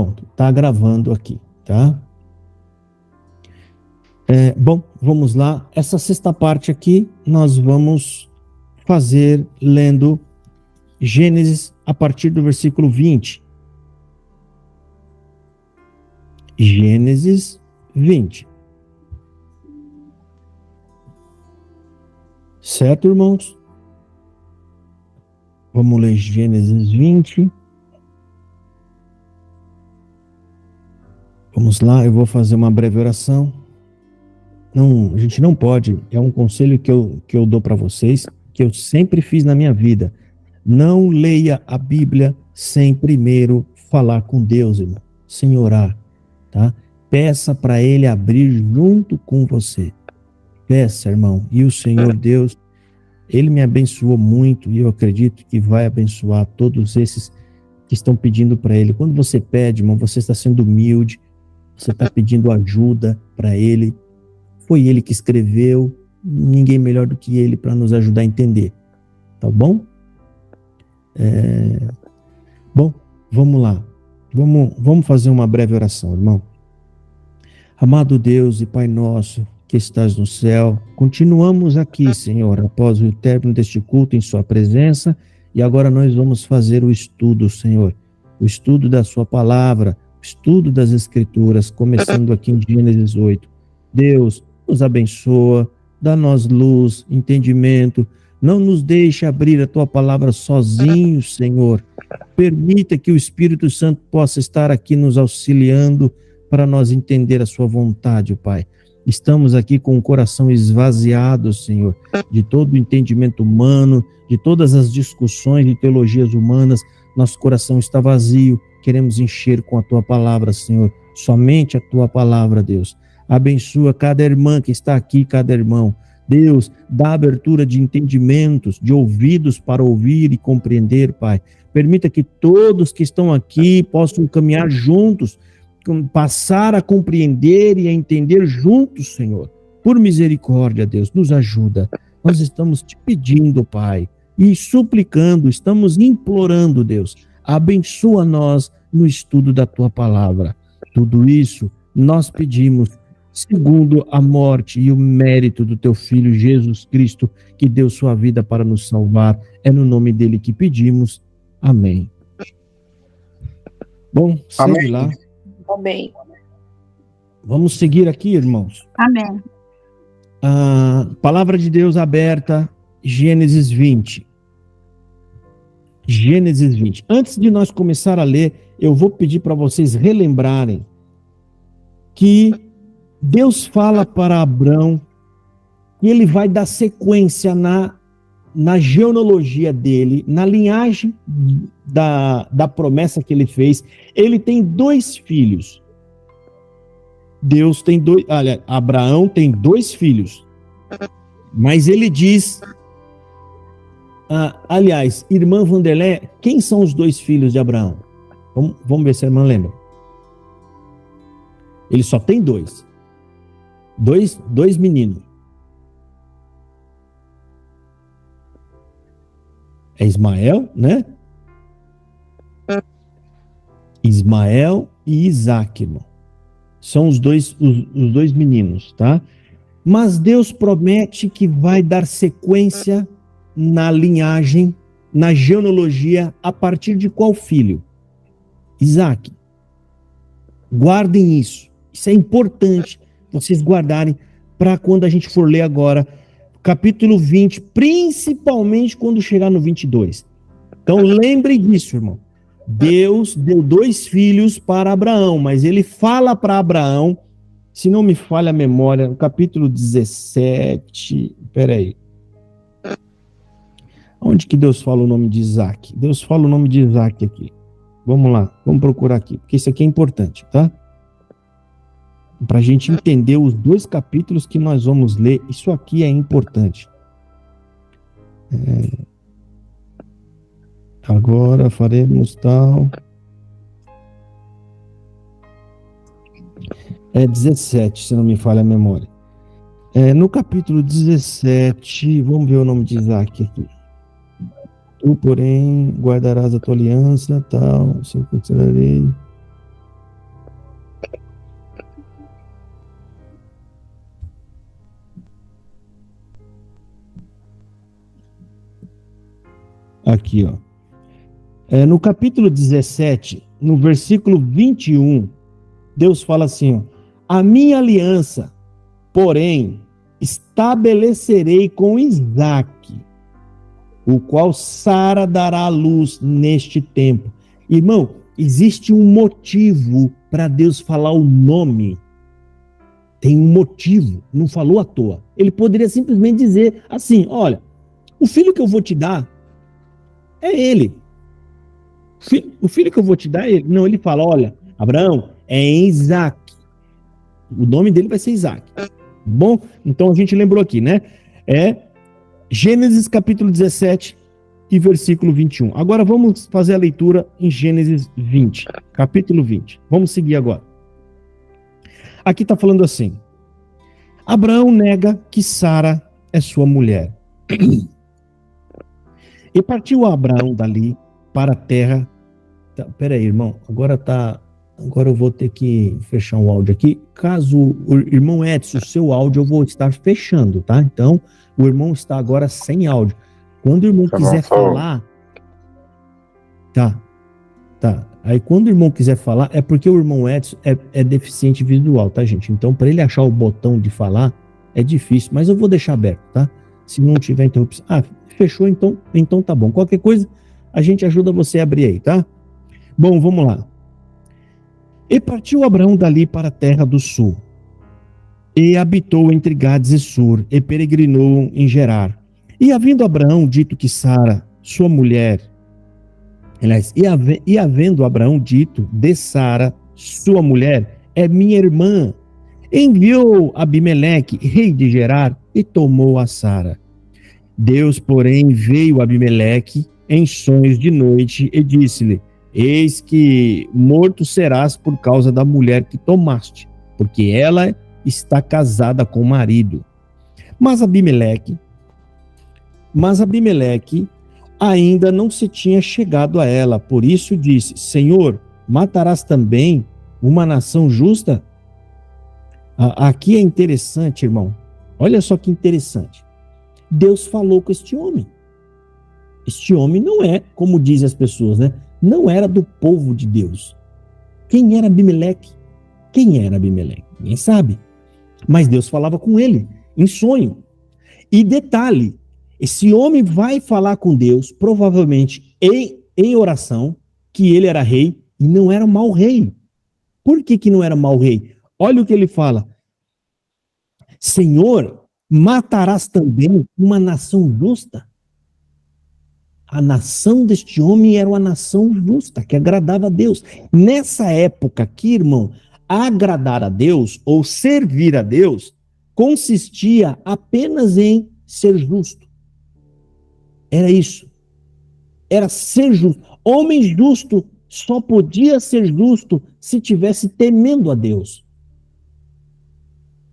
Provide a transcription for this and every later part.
Pronto, está gravando aqui, tá? Bom, vamos lá. Essa sexta parte aqui, nós vamos fazer lendo Gênesis a partir do versículo 20. Gênesis 20. Certo, irmãos? Vamos ler Gênesis 20. Vamos lá, eu vou fazer uma breve oração. Não, a gente não pode, é um conselho que eu dou para vocês, que eu sempre fiz na minha vida. Não leia a Bíblia sem primeiro falar com Deus, irmão, sem orar, tá? Peça para Ele abrir junto com você. Peça, irmão, e o Senhor Deus, Ele me abençoou muito e eu acredito que vai abençoar todos esses que estão pedindo para Ele. Quando você pede, irmão, você está sendo humilde, você está pedindo ajuda para Ele. Foi Ele que escreveu, ninguém melhor do que Ele para nos ajudar a entender. Tá bom? Bom, vamos lá. Vamos fazer uma breve oração, irmão. Amado Deus e Pai nosso que estás no céu, continuamos aqui, Senhor, após o término deste culto em Sua presença, e agora nós vamos fazer o estudo, Senhor, o estudo da Sua palavra, o estudo das Escrituras, começando aqui em Gênesis 8. Deus, nos abençoa, dá-nos luz, entendimento, não nos deixe abrir a Tua palavra sozinhos, Senhor. Permita que o Espírito Santo possa estar aqui nos auxiliando para nós entender a Sua vontade, Pai. Estamos aqui com o coração esvaziado, Senhor, de todo o entendimento humano, de todas as discussões de teologias humanas. Nosso coração está vazio, queremos encher com a Tua palavra, Senhor. Somente a Tua palavra, Deus. Abençoa cada irmã que está aqui, cada irmão. Deus, dá abertura de entendimentos, de ouvidos para ouvir e compreender, Pai. Permita que todos que estão aqui possam caminhar juntos, passar a compreender e a entender juntos, Senhor. Por misericórdia, Deus, nos ajuda. Nós estamos te pedindo, Pai, e suplicando, estamos implorando, Deus, abençoa nós no estudo da Tua palavra. Tudo isso nós pedimos segundo a morte e o mérito do Teu Filho Jesus Cristo, que deu sua vida para nos salvar. É no nome dele que pedimos. Amém. Bom, segue lá. Amém. Vamos seguir aqui, irmãos. Amém. A palavra de Deus aberta, Gênesis 20. Gênesis 20. Antes de nós começar a ler, eu vou pedir para vocês relembrarem que Deus fala para Abrão e ele vai dar sequência na genealogia dele, na linhagem da promessa que ele fez. Ele tem 2 filhos. Abraão tem 2 filhos. Mas ele diz, aliás, irmã Vanderlé, quem são os 2 filhos de Abraão? Vamos ver se a irmã lembra. Ele só tem 2. Dois meninos. É Ismael, né? Ismael e Isaac, irmão. São os dois meninos, tá? Mas Deus promete que vai dar sequência na linhagem, na genealogia, a partir de qual filho? Isaac. Guardem isso. Isso é importante vocês guardarem para quando a gente for ler agora capítulo 20, principalmente quando chegar no 22. Então lembre disso, irmão. Deus deu 2 filhos para Abraão, mas ele fala para Abraão, se não me falha a memória, no capítulo 17, peraí. Onde que Deus fala o nome de Isaac? Deus fala o nome de Isaac aqui. Vamos lá, vamos procurar aqui, porque isso aqui é importante, tá? Para a gente entender os 2 capítulos que nós vamos ler, isso aqui é importante. Agora faremos tal. 17, se não me falha a memória. No capítulo 17, vamos ver o nome de Isaac aqui. Tu, porém, guardarás a tua aliança, tal, circuncidarei. Aqui, ó. No capítulo 17, no versículo 21, Deus fala assim, ó, a minha aliança, porém, estabelecerei com Isaque, o qual Sara dará à luz neste tempo. Irmão, existe um motivo para Deus falar o nome. Tem um motivo, não falou à toa. Ele poderia simplesmente dizer assim, olha, o filho que eu vou te dar é ele. O filho que eu vou te dar é ele. Não, ele fala, olha, Abraão, é Isaac. O nome dele vai ser Isaac. Bom, então a gente lembrou aqui, né? É Gênesis capítulo 17 e versículo 21. Agora vamos fazer a leitura em Gênesis 20, capítulo 20. Vamos seguir agora. Aqui está falando assim, Abraão nega que Sara é sua mulher. E partiu Abraão dali para a terra. Peraí, irmão, agora eu vou ter que fechar um áudio aqui. Caso o irmão Edson, o seu áudio eu vou estar fechando, tá? Então, o irmão está agora sem áudio. Quando o irmão quiser falar... Tá. Aí, quando o irmão quiser falar, é porque o irmão Edson é deficiente visual, tá, gente? Então, para ele achar o botão de falar, é difícil. Mas eu vou deixar aberto, tá? Se não tiver interrupção... Ah, fechou, então tá bom. Qualquer coisa, a gente ajuda você a abrir aí, tá? Bom, vamos lá. E partiu Abraão dali para a terra do sul, e habitou entre Gades e Sur, e peregrinou em Gerar. E havendo Abraão dito que Sara, sua mulher, aliás, e havendo Abraão dito de Sara, sua mulher, é minha irmã, enviou Abimeleque, rei de Gerar, e tomou a Sara. Deus, porém, veio a Abimeleque em sonhos de noite e disse-lhe, eis que morto serás por causa da mulher que tomaste, porque ela está casada com o marido. Mas Abimeleque ainda não se tinha chegado a ela, por isso disse, Senhor, matarás também uma nação justa? Aqui é interessante, irmão. Olha só que interessante. Deus falou com este homem. Este homem não é, como dizem as pessoas, né? Não era do povo de Deus. Quem era Abimeleque? Ninguém sabe. Mas Deus falava com ele, em sonho. E detalhe, esse homem vai falar com Deus, provavelmente em oração, que ele era rei, e não era mau rei. Por que não era mau rei? Olha o que ele fala. Senhor, matarás também uma nação justa? A nação deste homem era uma nação justa, que agradava a Deus. Nessa época aqui, irmão, agradar a Deus ou servir a Deus consistia apenas em ser justo. Era isso. Era ser justo. Homem justo só podia ser justo se tivesse temendo a Deus.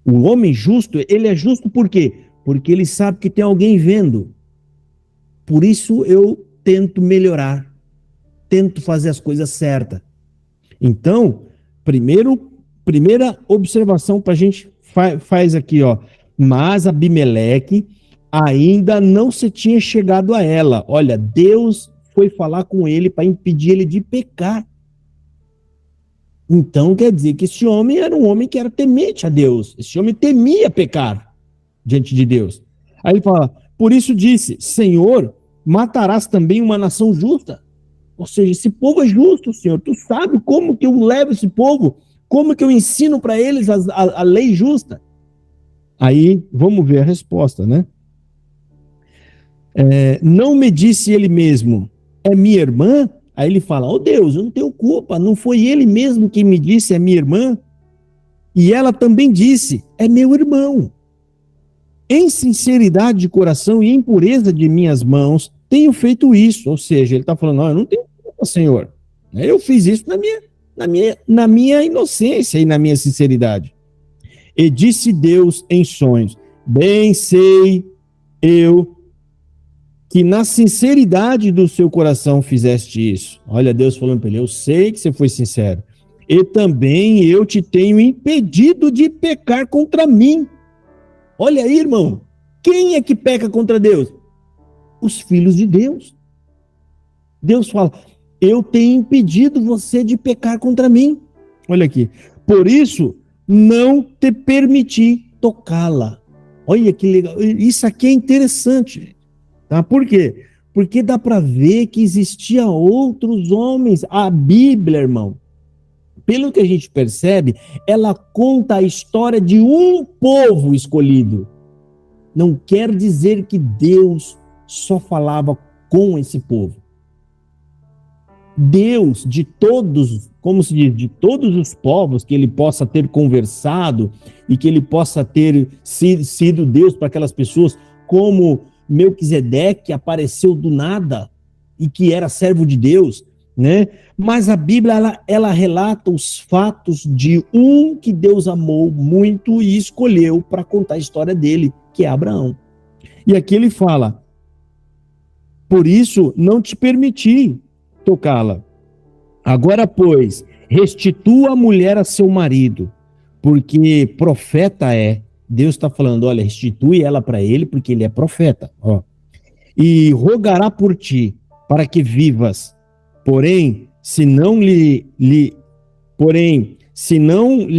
O homem justo, ele é justo por quê? Porque ele sabe que tem alguém vendo. Por isso eu tento melhorar, tento fazer as coisas certas. Então, primeira observação para a gente faz aqui, ó. Mas Abimeleque ainda não se tinha chegado a ela. Olha, Deus foi falar com ele para impedir ele de pecar. Então quer dizer que esse homem era um homem que era temente a Deus. Esse homem temia pecar diante de Deus. Aí ele fala, por isso disse, Senhor, matarás também uma nação justa? Ou seja, esse povo é justo, Senhor. Tu sabe como que eu levo esse povo? Como que eu ensino para eles a lei justa? Aí, vamos ver a resposta, né? Não me disse ele mesmo, é minha irmã? Aí ele fala, Deus, eu não tenho culpa, não foi ele mesmo que me disse, é minha irmã? E ela também disse, é meu irmão. Em sinceridade de coração e em pureza de minhas mãos, tenho feito isso. Ou seja, ele está falando, eu não tenho culpa, Senhor. Eu fiz isso na minha inocência e na minha sinceridade. E disse Deus em sonhos, bem sei eu que na sinceridade do seu coração fizeste isso. Olha Deus falando para ele, eu sei que você foi sincero. E também eu te tenho impedido de pecar contra mim. Olha aí, irmão. Quem é que peca contra Deus? Os filhos de Deus. Deus fala: eu tenho impedido você de pecar contra mim. Olha aqui. Por isso, não te permiti tocá-la. Olha que legal. Isso aqui é interessante. Tá? Por quê? Porque dá para ver que existia outros homens. A Bíblia, irmão, pelo que a gente percebe, ela conta a história de um povo escolhido. Não quer dizer que Deus só falava com esse povo. Deus, de todos, como se diz, de todos os povos que ele possa ter conversado e que ele possa ter sido Deus para aquelas pessoas, como Melquisedeque, que apareceu do nada e que era servo de Deus, né? Mas a Bíblia, ela relata os fatos de um que Deus amou muito e escolheu para contar a história dele, que é Abraão. E aqui ele fala: por isso não te permiti tocá-la. Agora, pois, restitua a mulher a seu marido, porque profeta é. Deus está falando: olha, restitui ela para ele, porque ele é profeta. Ó. E rogará por ti, para que vivas. Porém, se não lhe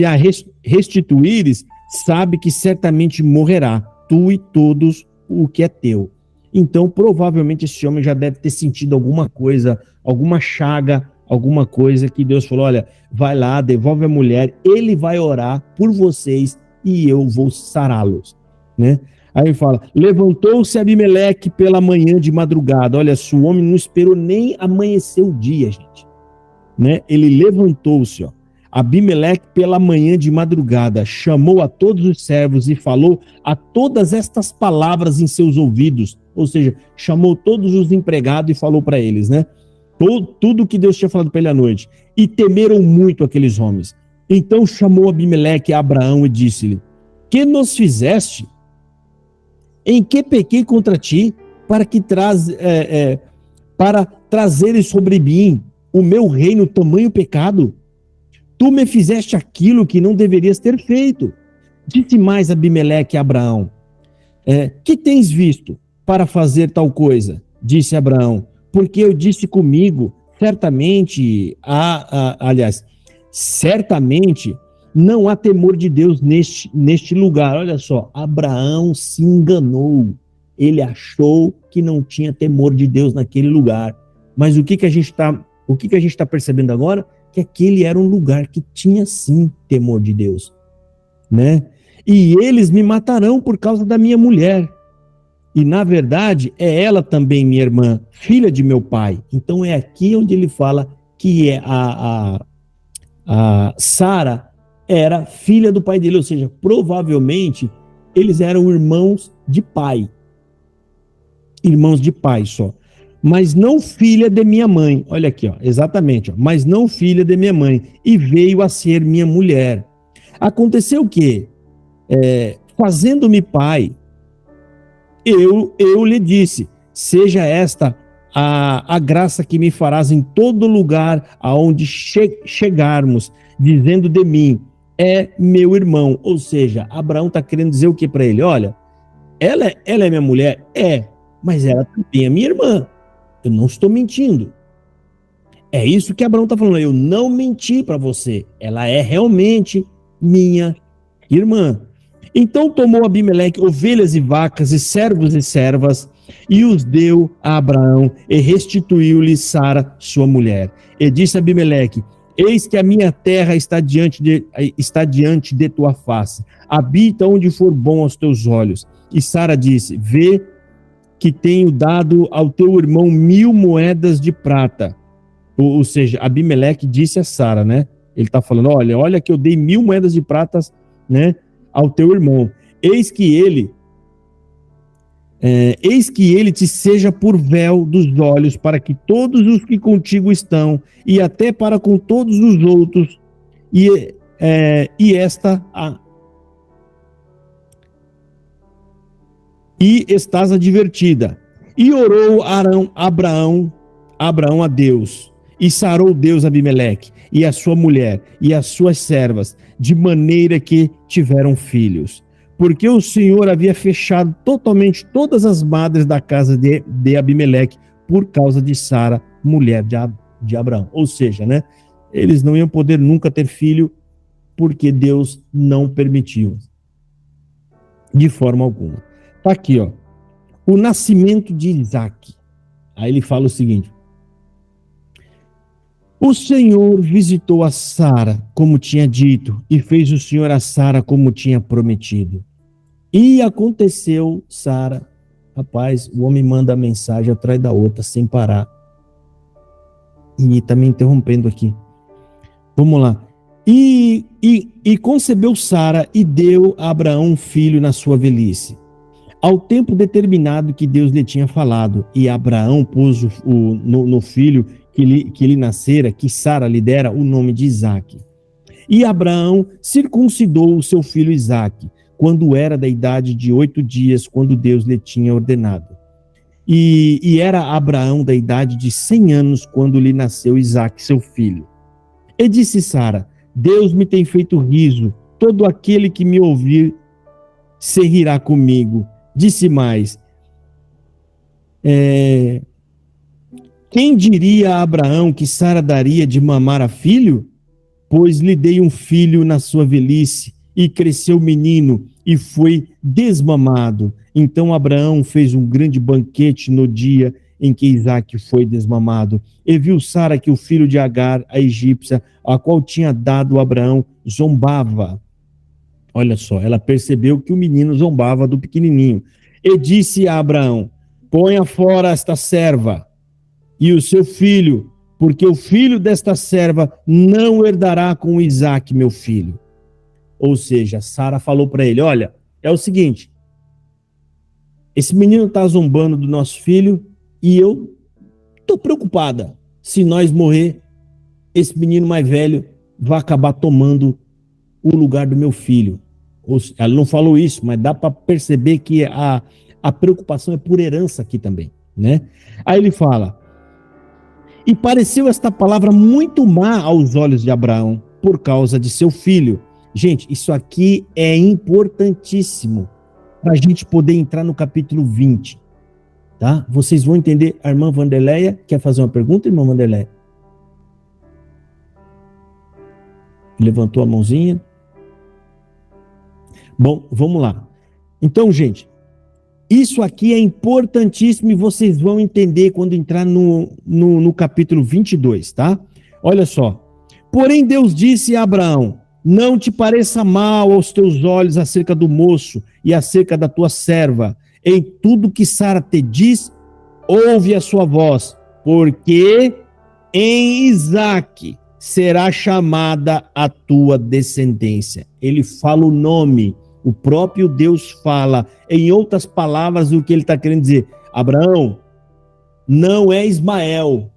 a restituíres, sabe que certamente morrerá, tu e todos o que é teu. Então, provavelmente, esse homem já deve ter sentido alguma coisa, alguma chaga, alguma coisa que Deus falou: olha, vai lá, devolve a mulher, ele vai orar por vocês e eu vou sará-los, né? Aí ele fala: levantou-se Abimeleque pela manhã de madrugada. Olha, se o homem não esperou nem amanhecer o dia, gente, né? Ele levantou-se, ó. Abimeleque pela manhã de madrugada chamou a todos os servos e falou a todas estas palavras em seus ouvidos, ou seja, chamou todos os empregados e falou para eles, né? Tudo que Deus tinha falado para ele à noite. E temeram muito aqueles homens. Então chamou Abimeleque a Abraão e disse-lhe: que nos fizeste? Em que pequei contra ti para trazeres sobre mim o meu reino tamanho pecado? Tu me fizeste aquilo que não deverias ter feito. Disse mais Abimeleque a Abraão: que tens visto para fazer tal coisa? Disse Abraão: porque eu disse comigo, certamente não há temor de Deus neste lugar. Olha só, Abraão se enganou. Ele achou que não tinha temor de Deus naquele lugar. Mas o que a gente está percebendo agora? Que aquele era um lugar que tinha sim temor de Deus, né? E eles me matarão por causa da minha mulher. E na verdade é ela também minha irmã, filha de meu pai. Então é aqui onde ele fala que a Sara era filha do pai dele, ou seja, provavelmente eles eram irmãos de pai só. Mas não filha de minha mãe. Olha aqui, ó, exatamente, ó, mas não filha de minha mãe, e veio a ser minha mulher. Aconteceu o quê? Fazendo-me pai, eu lhe disse: seja esta a graça que me farás em todo lugar aonde chegarmos, dizendo de mim: é meu irmão. Ou seja, Abraão está querendo dizer o que para ele? Olha, ela é minha mulher? Mas ela também é minha irmã. Eu não estou mentindo. É isso que Abraão está falando. Eu não menti para você. Ela é realmente minha irmã. Então tomou Abimeleque ovelhas e vacas e servos e servas e os deu a Abraão e restituiu-lhe Sara, sua mulher. E disse a Abimeleque: eis que a minha terra está diante de tua face. Habita onde for bom aos teus olhos. E Sara disse: vê que tenho dado ao teu irmão 1000 moedas de prata. Ou seja, Abimeleque disse a Sara, né? Ele está falando: olha que eu dei 1000 moedas de prata, né, ao teu irmão. Eis que ele te seja por véu dos olhos, para que todos os que contigo estão, e até para com todos os outros, e estás advertida. E orou Abraão a Deus, e sarou Deus Abimeleque, e a sua mulher, e as suas servas, de maneira que tiveram filhos. Porque o Senhor havia fechado totalmente todas as madres da casa de Abimeleque, por causa de Sara, mulher de Abraão. Ou seja, né, eles não iam poder nunca ter filho porque Deus não permitiu de forma alguma. Tá aqui, ó, o nascimento de Isaac. Aí ele fala o seguinte: o Senhor visitou a Sara como tinha dito, e fez o Senhor a Sara como tinha prometido. E aconteceu, Sara, rapaz, o homem manda a mensagem atrás da outra, sem parar. E está me interrompendo aqui. Vamos lá. E concebeu Sara e deu a Abraão um filho na sua velhice, ao tempo determinado que Deus lhe tinha falado. E Abraão pôs no filho que lhe nascera, que Sara lhe dera, o nome de Isaque. E Abraão circuncidou o seu filho Isaque, quando era da idade de 8 dias, quando Deus lhe tinha ordenado. E era Abraão da idade de 100 anos, quando lhe nasceu Isaque, seu filho. E disse Sara: Deus me tem feito riso, todo aquele que me ouvir se rirá comigo. Disse mais: quem diria a Abraão que Sara daria de mamar a filho? Pois lhe dei um filho na sua velhice, e cresceu o menino, e foi desmamado. Então Abraão fez um grande banquete no dia em que Isaque foi desmamado. E viu Sara que o filho de Agar, a egípcia, a qual tinha dado Abraão, zombava. Olha só, ela percebeu que o menino zombava do pequenininho. E disse a Abraão: ponha fora esta serva e o seu filho, porque o filho desta serva não herdará com Isaque, meu filho. Ou seja, Sara falou para ele: olha, é o seguinte, esse menino está zombando do nosso filho e eu estou preocupada. Se nós morrer, esse menino mais velho vai acabar tomando o lugar do meu filho. Ela não falou isso, mas dá para perceber que a preocupação é por herança aqui também, né? Aí ele fala: e pareceu esta palavra muito má aos olhos de Abraão, por causa de seu filho. Gente, isso aqui é importantíssimo para a gente poder entrar no capítulo 20, tá? Vocês vão entender. A irmã Vanderleia quer fazer uma pergunta, irmã Vanderleia? Levantou a mãozinha. Bom, vamos lá. Então, gente, isso aqui é importantíssimo e vocês vão entender quando entrar no capítulo 22, tá? Olha só. Porém, Deus disse a Abraão: não te pareça mal aos teus olhos acerca do moço e acerca da tua serva. Em tudo que Sara te diz, ouve a sua voz, porque em Isaque será chamada a tua descendência. Ele fala o nome, o próprio Deus fala. Em outras palavras, o que ele está querendo dizer: Abraão, não é Ismael.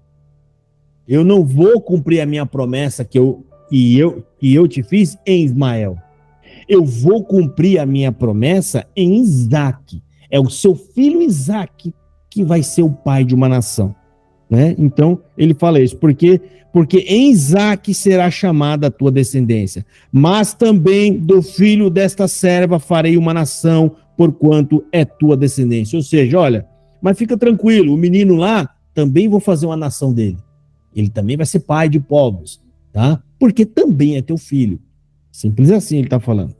Eu não vou cumprir a minha promessa que eu te fiz em Ismael. Eu vou cumprir a minha promessa em Isaque. É o seu filho Isaque que vai ser o pai de uma nação, né? Então, ele fala isso, porque em Isaque será chamada a tua descendência, mas também do filho desta serva farei uma nação, porquanto é tua descendência. Ou seja, olha, mas fica tranquilo, o menino lá, também vou fazer uma nação dele. Ele também vai ser pai de povos, tá? Porque também é teu filho. Simples assim ele está falando.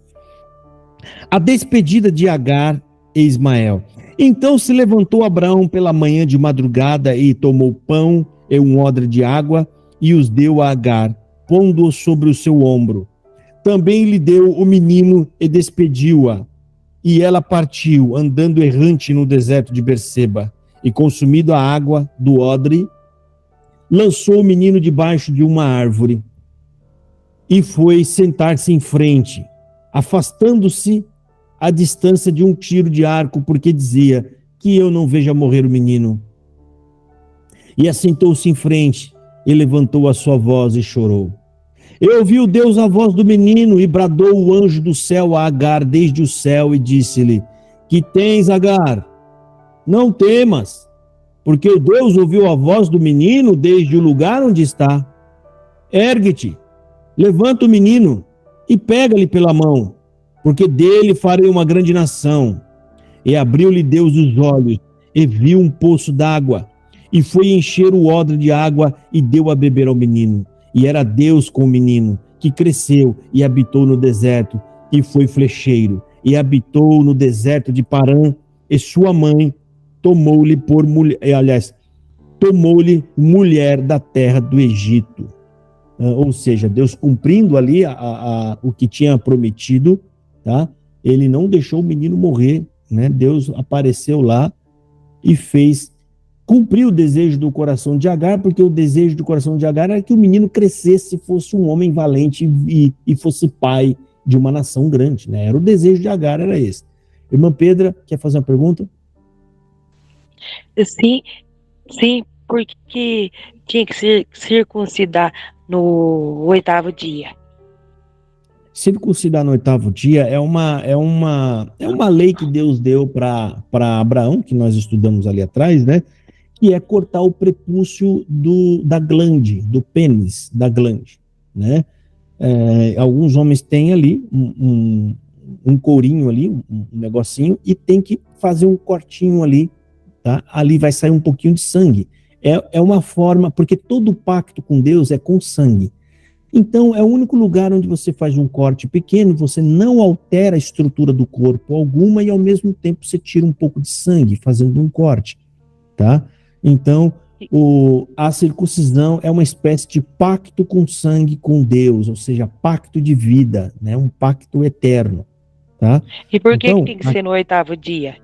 A despedida de Agar e Ismael. Então se levantou Abraão pela manhã de madrugada e tomou pão e um odre de água e os deu a Agar, pondo-o sobre o seu ombro. Também lhe deu o menino e despediu-a. E ela partiu, andando errante no deserto de Berseba, e consumido a água do odre, lançou o menino debaixo de uma árvore e foi sentar-se em frente, afastando-se à distância de um tiro de arco, porque dizia: que eu não veja morrer o menino. E assentou-se em frente e levantou a sua voz e chorou. E ouviu Deus a voz do menino, e bradou o anjo do céu a Agar desde o céu, e disse-lhe: que tens, Agar? Não temas, porque Deus ouviu a voz do menino desde o lugar onde está. Ergue-te, levanta o menino e pega-lhe pela mão, porque dele farei uma grande nação. E abriu-lhe Deus os olhos, e viu um poço d'água, e foi encher o odre de água e deu a beber ao menino. E era Deus com o menino, que cresceu e habitou no deserto, e foi flecheiro, e habitou no deserto de Parã, e sua mãe tomou-lhe por mulher, tomou-lhe mulher da terra do Egito. Ou seja, Deus cumprindo ali o que tinha prometido, tá? Ele não deixou o menino morrer, né? Deus apareceu lá e cumpriu o desejo do coração de Agar, porque o desejo do coração de Agar era que o menino crescesse, fosse um homem valente e fosse pai de uma nação grande, né? Era o desejo de Agar, era esse. Irmã Pedra, quer fazer uma pergunta? Sim, porque tinha que se circuncidar no 8º dia. Circuncidar no 8º dia é uma lei que Deus deu para Abraão, que nós estudamos ali atrás, né? Que é cortar o prepúcio da glande, do pênis da glande, né? Alguns homens têm ali um courinho ali, um negocinho, e tem que fazer um cortinho ali, tá? Ali vai sair um pouquinho de sangue. É uma forma, porque todo pacto com Deus é com sangue. Então, é o único lugar onde você faz um corte pequeno, você não altera a estrutura do corpo alguma e, ao mesmo tempo, você tira um pouco de sangue fazendo um corte, tá? Então, a circuncisão é uma espécie de pacto com sangue com Deus, ou seja, pacto de vida, né? Um pacto eterno, tá? E por que tem que ser no 8º dia?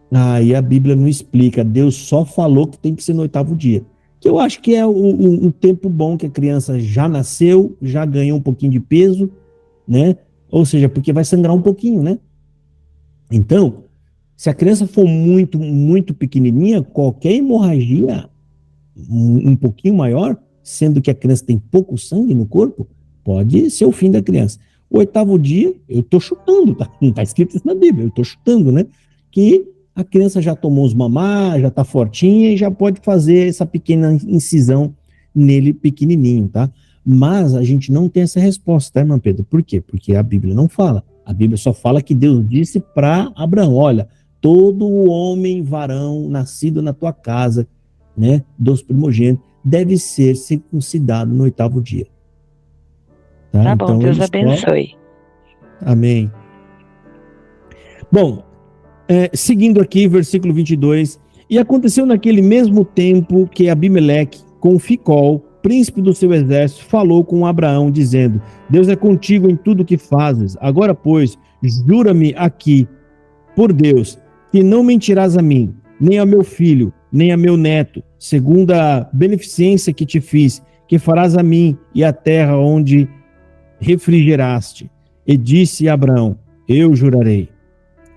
Aí a Bíblia não explica, Deus só falou que tem que ser no 8º dia. Que eu acho que é um tempo bom que a criança já nasceu, já ganhou um pouquinho de peso, né? Ou seja, porque vai sangrar um pouquinho, né? Então, se a criança for muito, muito pequenininha, qualquer hemorragia um pouquinho maior, sendo que a criança tem pouco sangue no corpo, pode ser o fim da criança. O 8º dia, eu tô chutando, tá? Não tá escrito isso na Bíblia, eu tô chutando, né? Que a criança já tomou os mamar, já tá fortinha e já pode fazer essa pequena incisão nele pequenininho, tá? Mas a gente não tem essa resposta, tá, irmã Pedro? Por quê? Porque a Bíblia não fala. A Bíblia só fala que Deus disse para Abraão, olha, todo homem varão nascido na tua casa, né, dos primogênitos, deve ser circuncidado no 8º dia. Tá bom, então, Deus abençoe. Amém. Bom, seguindo aqui, versículo 22, e aconteceu naquele mesmo tempo que Abimeleque, com Ficol, príncipe do seu exército, falou com Abraão, dizendo, Deus é contigo em tudo que fazes, agora, pois, jura-me aqui, por Deus, que não mentirás a mim, nem a meu filho, nem a meu neto, segundo a beneficência que te fiz, que farás a mim e à terra onde refrigeraste. E disse Abraão, eu jurarei.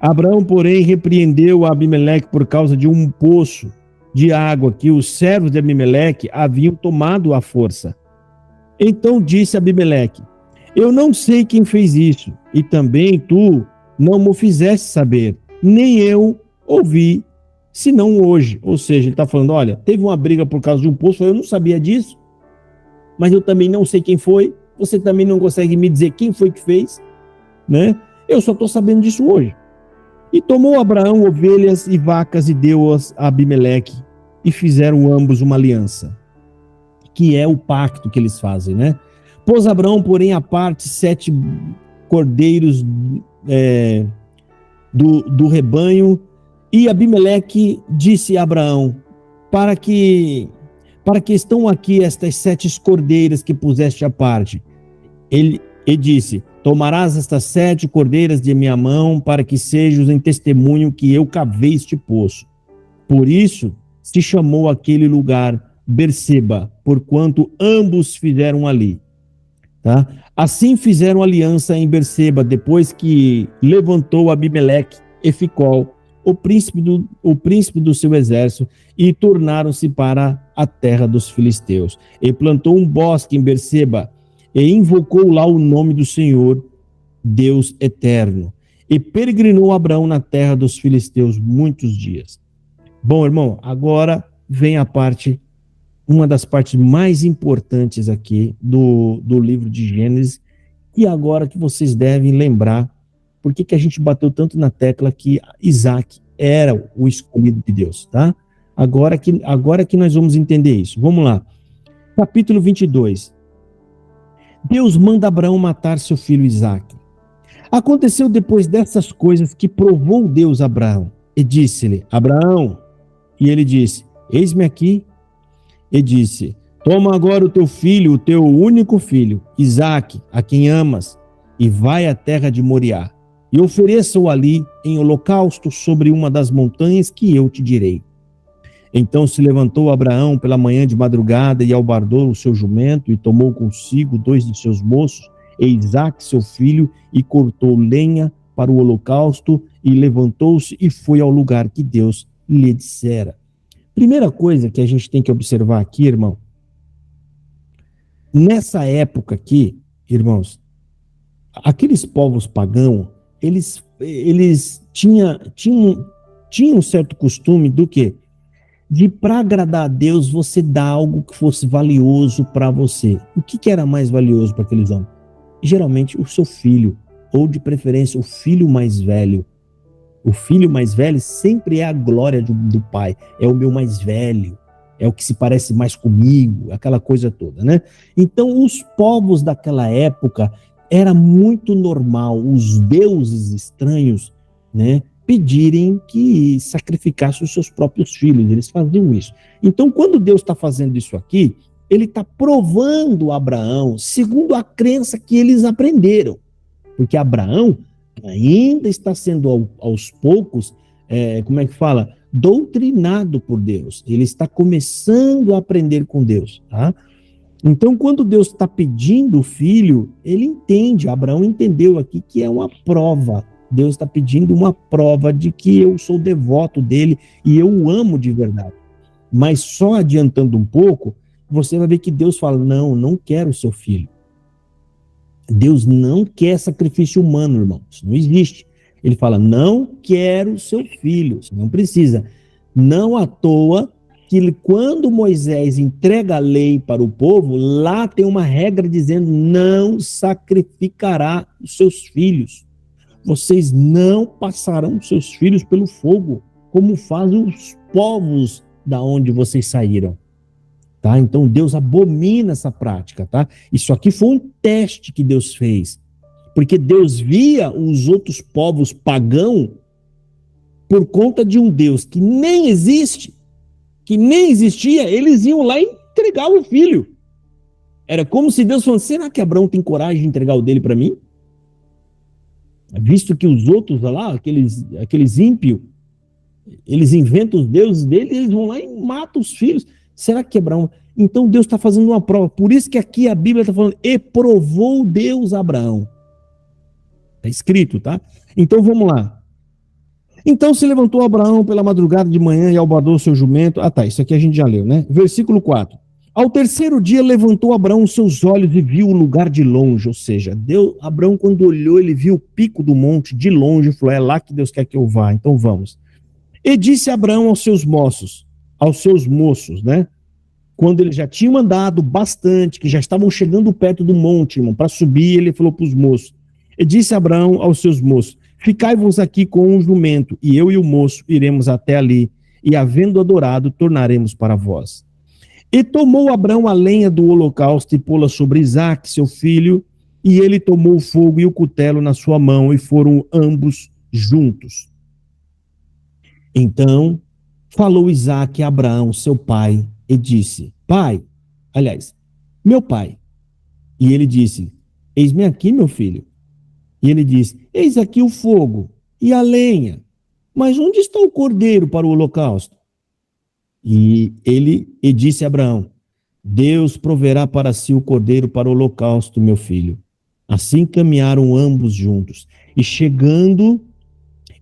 Abraão, porém, repreendeu a Abimeleque por causa de um poço de água que os servos de Abimeleque haviam tomado à força. Então disse Abimeleque, eu não sei quem fez isso, e também tu não me fizeste saber, nem eu ouvi, senão hoje. Ou seja, ele está falando, olha, teve uma briga por causa de um poço, eu não sabia disso, mas eu também não sei quem foi, você também não consegue me dizer quem foi que fez, né? Eu só estou sabendo disso hoje. E tomou Abraão ovelhas e vacas e deu-as a Abimeleque, e fizeram ambos uma aliança, que é o pacto que eles fazem, né? Pôs Abraão, porém, à parte 7 cordeiros do rebanho, e Abimeleque disse a Abraão, para que estão aqui estas 7 cordeiras que puseste à parte? Ele disse, tomarás estas 7 cordeiras de minha mão, para que sejam em testemunho que eu cavei este poço. Por isso se chamou aquele lugar Berseba, porquanto ambos fizeram ali. Tá? Assim fizeram aliança em Berseba, depois que levantou Abimeleque e Ficol, o príncipe do seu exército, e tornaram-se para a terra dos filisteus. E plantou um bosque em Berseba, e invocou lá o nome do Senhor, Deus eterno. E peregrinou Abraão na terra dos filisteus muitos dias. Bom, irmão, agora vem uma das partes mais importantes aqui do livro de Gênesis, e agora que vocês devem lembrar por que a gente bateu tanto na tecla que Isaac era o escolhido de Deus, tá? Agora que nós vamos entender isso. Vamos lá. Capítulo 22. Deus manda Abraão matar seu filho Isaque. Aconteceu depois dessas coisas que provou Deus a Abraão e disse-lhe: Abraão. E ele disse: Eis-me aqui. E disse: Toma agora o teu filho, o teu único filho, Isaque, a quem amas, e vai à terra de Moriá, e ofereça-o ali em holocausto sobre uma das montanhas que eu te direi. Então se levantou Abraão pela manhã de madrugada e albardou o seu jumento e tomou consigo 2 de seus moços e Isaque seu filho e cortou lenha para o holocausto e levantou-se e foi ao lugar que Deus lhe dissera. Primeira coisa que a gente tem que observar aqui, irmão, nessa época aqui, irmãos, aqueles povos pagãos, eles tinham um certo costume do quê? De, para agradar a Deus, você dar algo que fosse valioso para você. O que era mais valioso para aqueles homens? Geralmente o seu filho, ou de preferência o filho mais velho. O filho mais velho sempre é a glória do pai, é o meu mais velho, é o que se parece mais comigo, aquela coisa toda, né? Então os povos daquela época, era muito normal os deuses estranhos, né, pedirem que sacrificassem os seus próprios filhos. Eles faziam isso. Então, quando Deus está fazendo isso aqui, ele está provando Abraão segundo a crença que eles aprenderam. Porque Abraão ainda está sendo, aos poucos, como é que fala? Doutrinado por Deus. Ele está começando a aprender com Deus, tá? Então, quando Deus está pedindo o filho, ele entende, Abraão entendeu aqui que é uma prova. Deus está pedindo uma prova de que eu sou devoto dele e eu o amo de verdade. Mas só adiantando um pouco, você vai ver que Deus fala: não quero o seu filho. Deus não quer sacrifício humano, irmão. Isso não existe. Ele fala: não quero o seu filho. Você não precisa. Não à toa que quando Moisés entrega a lei para o povo, lá tem uma regra dizendo: não sacrificará os seus filhos. Vocês não passarão seus filhos pelo fogo, como fazem os povos da onde vocês saíram. Tá? Então Deus abomina essa prática, tá? Isso aqui foi um teste que Deus fez, porque Deus via os outros povos pagãos por conta de um Deus que nem existe, que nem existia, eles iam lá e entregavam o filho. Era como se Deus fosse: será que Abraão tem coragem de entregar o dele para mim? Visto que os outros lá, aqueles ímpios, eles inventam os deuses dele, eles vão lá e matam os filhos. Será que Abraão... Então Deus está fazendo uma prova. Por isso que aqui a Bíblia está falando: e provou Deus a Abraão. Está escrito, tá? Então vamos lá. Então se levantou Abraão pela madrugada de manhã e albardou seu jumento. Ah tá, isso aqui a gente já leu, né? Versículo 4. Ao terceiro dia levantou Abraão seus olhos e viu o lugar de longe. Ou seja, Abraão, quando olhou, ele viu o pico do monte de longe e falou: é lá que Deus quer que eu vá, então vamos. E disse Abraão aos seus moços, né? Quando ele já tinha andado bastante, que já estavam chegando perto do monte, irmão, para subir, ele falou para os moços. E disse Abraão aos seus moços: ficai-vos aqui com o jumento, e eu e o moço iremos até ali, e havendo adorado, tornaremos para vós. E tomou Abraão a lenha do holocausto e pô-la sobre Isaque, seu filho, e ele tomou o fogo e o cutelo na sua mão, e foram ambos juntos. Então falou Isaque a Abraão, seu pai, e disse: meu pai. E ele disse: eis-me aqui, meu filho. E ele disse: eis aqui o fogo e a lenha, mas onde está o cordeiro para o holocausto? E disse a Abraão: Deus proverá para si o cordeiro para o holocausto, meu filho. Assim caminharam ambos juntos, e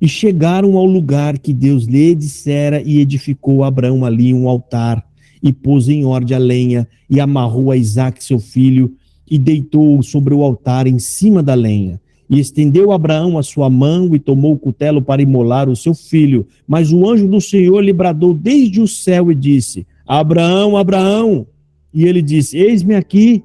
chegaram ao lugar que Deus lhe dissera, e edificou Abraão ali um altar, e pôs em ordem a lenha, e amarrou a Isaque, seu filho, e deitou-o sobre o altar em cima da lenha. E estendeu Abraão a sua mão e tomou o cutelo para imolar o seu filho. Mas o anjo do Senhor lhe bradou desde o céu e disse: Abraão, Abraão. E ele disse: eis-me aqui.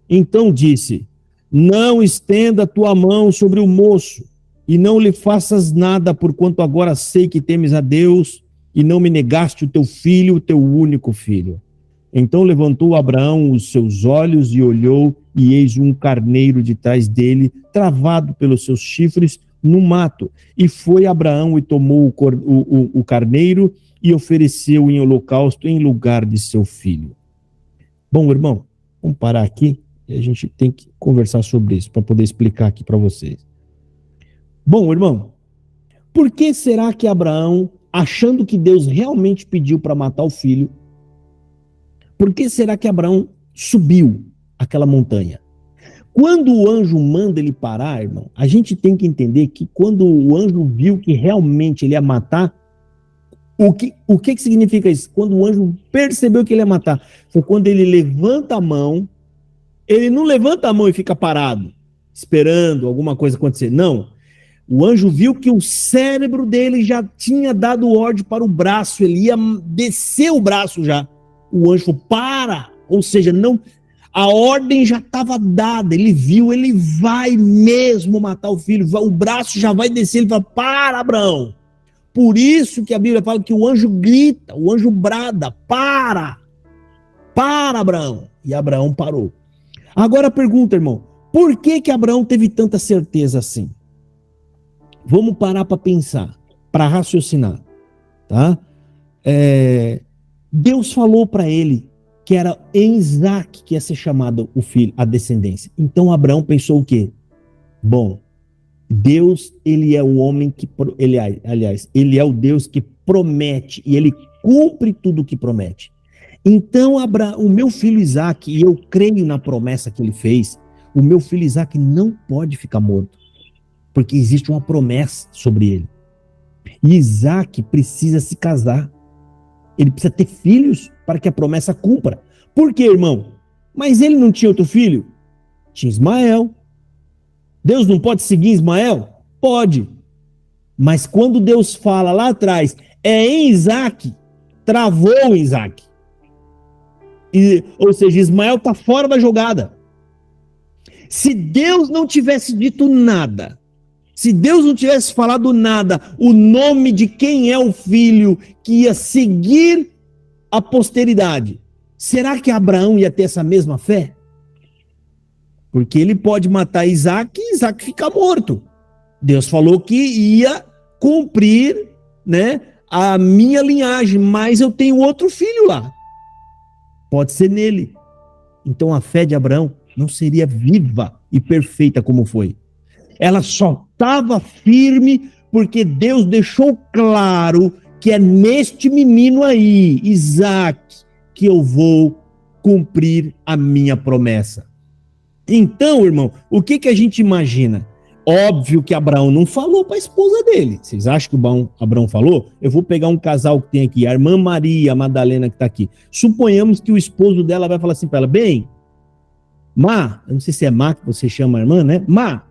Então disse: não estenda tua mão sobre o moço, e não lhe faças nada, porquanto agora sei que temes a Deus, e não me negaste o teu filho, o teu único filho. Então levantou Abraão os seus olhos e olhou, e eis um carneiro de trás dele, travado pelos seus chifres no mato. E foi Abraão e tomou o carneiro e ofereceu em holocausto em lugar de seu filho. Bom, irmão, vamos parar aqui. A gente tem que conversar sobre isso para poder explicar aqui para vocês. Bom, irmão, por que será que Abraão, achando que Deus realmente pediu para matar o filho, por que será que Abraão subiu aquela montanha? Quando o anjo manda ele parar, irmão, a gente tem que entender que quando o anjo viu que realmente ele ia matar, o que significa isso? Quando o anjo percebeu que ele ia matar, foi quando ele levanta a mão. Ele não levanta a mão e fica parado, esperando alguma coisa acontecer. Não. O anjo viu que o cérebro dele já tinha dado ordem para o braço. Ele ia descer o braço já. O anjo para. Ou seja, não, a ordem já estava dada. Ele viu, ele vai mesmo matar o filho. O braço já vai descer. Ele fala, para, Abraão. Por isso que a Bíblia fala que o anjo grita, o anjo brada, para. Para, Abraão. E Abraão parou. Agora a pergunta, irmão, por que Abraão teve tanta certeza assim? Vamos parar para pensar, para raciocinar, tá? Deus falou para ele que era em Isaac que ia ser chamado o filho, a descendência. Então Abraão pensou o quê? Bom, Deus, ele é o homem que, ele é o Deus que promete e ele cumpre tudo o que promete. Então, o meu filho Isaac, e eu creio na promessa que ele fez, o meu filho Isaac não pode ficar morto, porque existe uma promessa sobre ele. E Isaac precisa se casar. Ele precisa ter filhos para que a promessa cumpra. Por quê, irmão? Mas ele não tinha outro filho? Tinha Ismael. Deus não pode seguir Ismael? Pode. Mas quando Deus fala lá atrás, é em Isaac, travou Isaac. Ou seja, Ismael está fora da jogada. Se Deus não tivesse dito nada, se Deus não tivesse falado nada, o nome de quem é o filho que ia seguir a posteridade, será que Abraão ia ter essa mesma fé? Porque ele pode matar Isaac e Isaac ficar morto. Deus falou que ia cumprir, né, a minha linhagem, mas eu tenho outro filho lá. Pode ser nele. Então a fé de Abraão não seria viva e perfeita como foi. Ela só estava firme porque Deus deixou claro que é neste menino aí, Isaac, que eu vou cumprir a minha promessa. Então, irmão, o que a gente imagina? Óbvio que Abraão não falou para a esposa dele. Vocês acham que o Abraão falou? Eu vou pegar um casal que tem aqui, a irmã Maria, a Madalena que está aqui. Suponhamos que o esposo dela vai falar assim para ela, bem, Má, eu não sei se é Má que você chama a irmã, né? Má,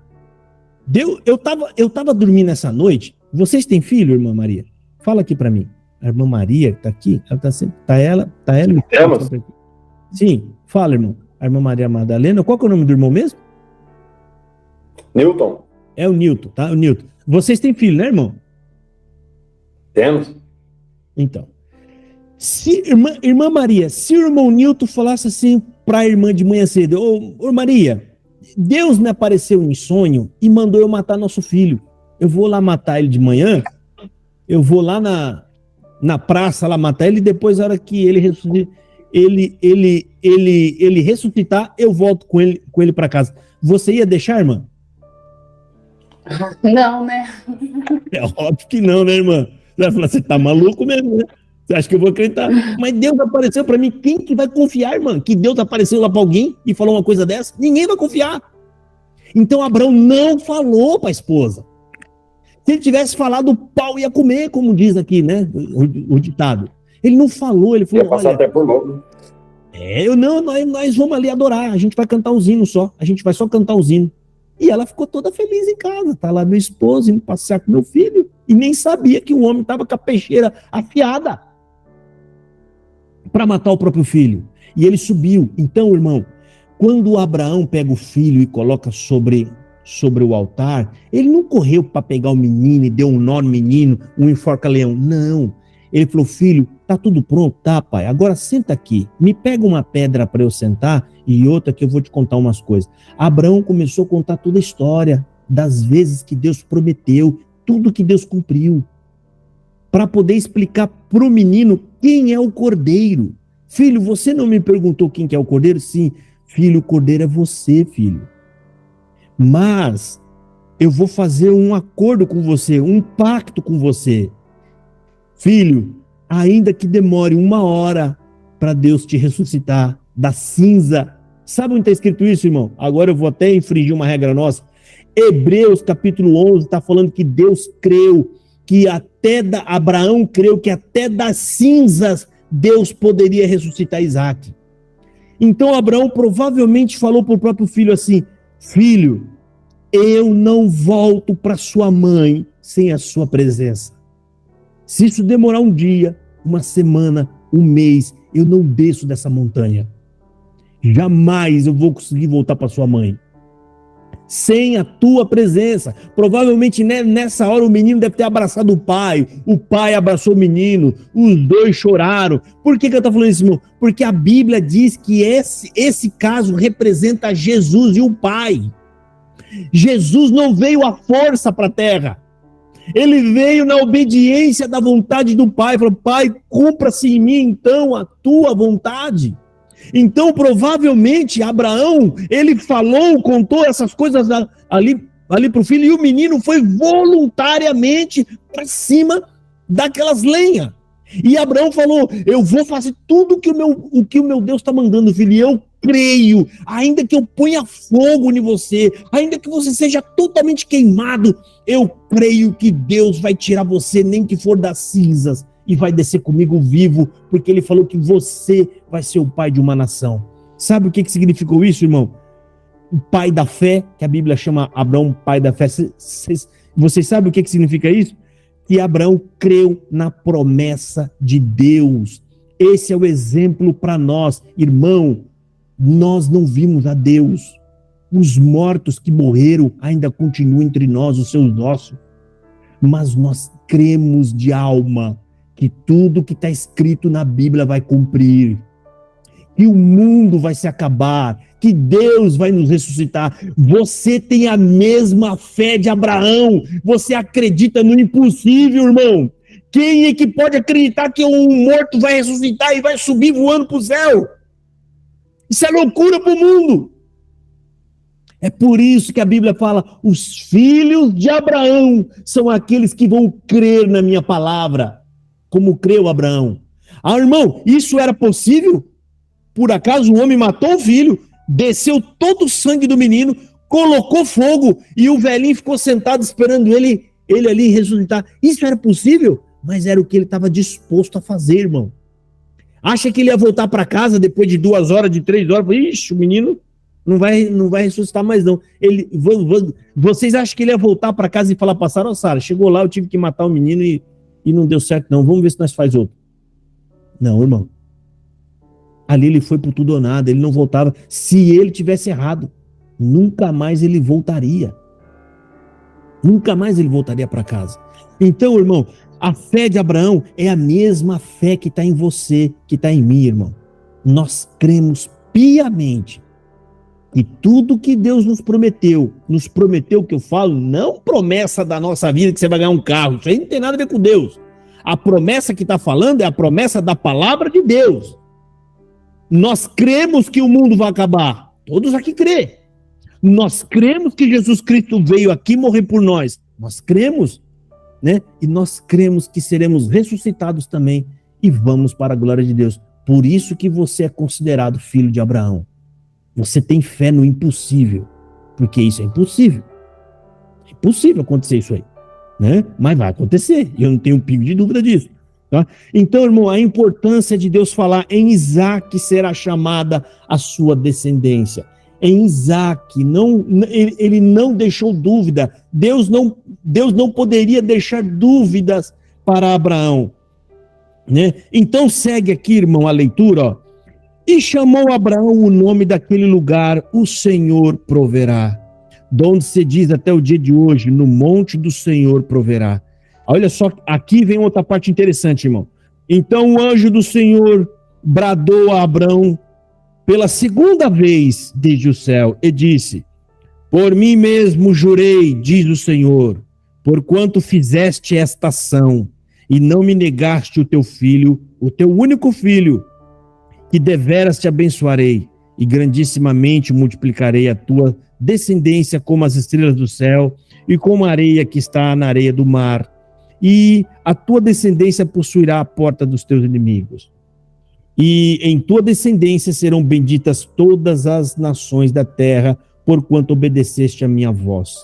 eu tava dormindo essa noite. Vocês têm filho, irmã Maria? Fala aqui para mim. A irmã Maria que está aqui, ela tá sempre, tá ela. Temos. Sim, fala, irmão. A irmã Maria Madalena, qual que é o nome do irmão mesmo? Newton. É o Newton, tá? O Newton. Vocês têm filho, né, irmão? Temos. Então, se irmã Maria, se o irmão Newton falasse assim para a irmã de manhã cedo, ô Maria, Deus me apareceu em sonho e mandou eu matar nosso filho. Eu vou lá matar ele de manhã, eu vou lá na praça lá matar ele, e depois, a hora que ele ressuscitar, eu volto com ele para casa. Você ia deixar, irmã? Não, né? É óbvio que não, né, irmã? Você vai falar, você tá maluco mesmo, né? Você acha que eu vou acreditar? Mas Deus apareceu para mim. Quem que vai confiar, irmã? Que Deus apareceu lá para alguém e falou uma coisa dessa? Ninguém vai confiar. Então Abraão não falou para a esposa. Se ele tivesse falado, o pau ia comer, como diz aqui, né? O ditado. Ele não falou, ele falou, ia passar até por louco. Nós vamos ali adorar, a gente vai cantar os hinos só. A gente vai só cantar os hinos. E ela ficou toda feliz em casa. Tá lá meu esposo indo passear com meu filho. E nem sabia que o homem estava com a peixeira afiada para matar o próprio filho. E ele subiu. Então, irmão, quando Abraão pega o filho e coloca sobre o altar, ele não correu para pegar o menino e deu um nó no menino, um enforca-leão. Não. Ele falou: filho, tá tudo pronto? Tá, pai. Agora senta aqui. Me pega uma pedra para eu sentar e outra que eu vou te contar umas coisas. Abraão começou a contar toda a história das vezes que Deus prometeu, tudo que Deus cumpriu, para poder explicar para o menino quem é o cordeiro. Filho, você não me perguntou quem que é o cordeiro? Sim, filho, o cordeiro é você, filho. Mas eu vou fazer um acordo com você, um pacto com você. Filho, ainda que demore 1 hora para Deus te ressuscitar da cinza. Sabe onde está escrito isso, irmão? Agora eu vou até infringir uma regra nossa. Hebreus capítulo 11 está falando que Deus creu, que Abraão creu que até das cinzas Deus poderia ressuscitar Isaac. Então Abraão provavelmente falou para o próprio filho assim: filho, eu não volto para sua mãe sem a sua presença. Se isso demorar um dia, uma semana, um mês, eu não desço dessa montanha. Jamais eu vou conseguir voltar para sua mãe sem a tua presença. Provavelmente nessa hora o menino deve ter abraçado o pai abraçou o menino, os dois choraram. Por que eu estou falando isso, irmão? Porque a Bíblia diz que esse caso representa Jesus e o pai. Jesus não veio à força para a terra. Ele veio na obediência da vontade do pai. Falou: pai, cumpra-se em mim então a tua vontade. Então, provavelmente, Abraão, ele contou essas coisas ali para o filho, e o menino foi voluntariamente para cima daquelas lenhas. E Abraão falou: eu vou fazer tudo o que o meu Deus está mandando, filho, e eu creio, ainda que eu ponha fogo em você, ainda que você seja totalmente queimado, eu creio que Deus vai tirar você, nem que for das cinzas, e vai descer comigo vivo, porque ele falou que você vai ser o pai de uma nação. Sabe o que significou isso, irmão? O pai da fé, que a Bíblia chama Abraão pai da fé. Vocês sabem o que significa isso? Que Abraão creu na promessa de Deus. Esse é o exemplo para nós, irmão. Nós não vimos a Deus. Os mortos que morreram ainda continuam entre nós, os seus ossos. Mas nós cremos de alma que tudo que está escrito na Bíblia vai cumprir, que o mundo vai se acabar, que Deus vai nos ressuscitar. Você tem a mesma fé de Abraão, você acredita no impossível, irmão. Quem é que pode acreditar que um morto vai ressuscitar e vai subir voando para o céu? Isso é loucura para o mundo. É por isso que a Bíblia fala: os filhos de Abraão são aqueles que vão crer na minha palavra, como creu Abraão. Ah, irmão, isso era possível? Por acaso o homem matou o filho, desceu todo o sangue do menino, colocou fogo e o velhinho ficou sentado esperando ele ali ressuscitar. Isso era possível? Mas era o que ele estava disposto a fazer, irmão. Acha que ele ia voltar para casa depois de 2 horas, de 3 horas? Ixi, o menino não vai ressuscitar mais não. Vocês acham que ele ia voltar para casa e falar para Sara: Sara, chegou lá, eu tive que matar o menino e não deu certo não, vamos ver se nós faz outro. Não, irmão. Ali ele foi por tudo ou nada, ele não voltava. Se ele tivesse errado, nunca mais ele voltaria. Nunca mais ele voltaria para casa. Então, irmão, a fé de Abraão é a mesma fé que está em você, que está em mim, irmão. Nós cremos piamente que tudo que Deus nos prometeu que eu falo, não promessa da nossa vida que você vai ganhar um carro, isso aí não tem nada a ver com Deus. A promessa que está falando é a promessa da palavra de Deus. Nós cremos que o mundo vai acabar, todos aqui crê. Nós cremos que Jesus Cristo veio aqui morrer por nós, nós cremos, né? E nós cremos que seremos ressuscitados também e vamos para a glória de Deus. Por isso que você é considerado filho de Abraão. Você tem fé no impossível, porque isso é impossível. É impossível acontecer isso aí, né? Mas vai acontecer, eu não tenho um pingo de dúvida disso. Tá? Então, irmão, a importância de Deus falar: em Isaac será chamada a sua descendência. Em Isaac, ele não deixou dúvida. Deus não poderia deixar dúvidas para Abraão, né? Então segue aqui, irmão, a leitura, ó. E chamou Abraão o nome daquele lugar: o Senhor proverá. De onde se diz até o dia de hoje: no monte do Senhor proverá. Olha só, aqui vem outra parte interessante, irmão. Então o anjo do Senhor bradou a Abrão pela segunda vez desde o céu e disse: por mim mesmo jurei, diz o Senhor, porquanto fizeste esta ação e não me negaste o teu filho, o teu único filho, que deveras te abençoarei e grandissimamente multiplicarei a tua descendência como as estrelas do céu e como a areia que está na areia do mar. E a tua descendência possuirá a porta dos teus inimigos. E em tua descendência serão benditas todas as nações da terra, porquanto obedeceste a minha voz.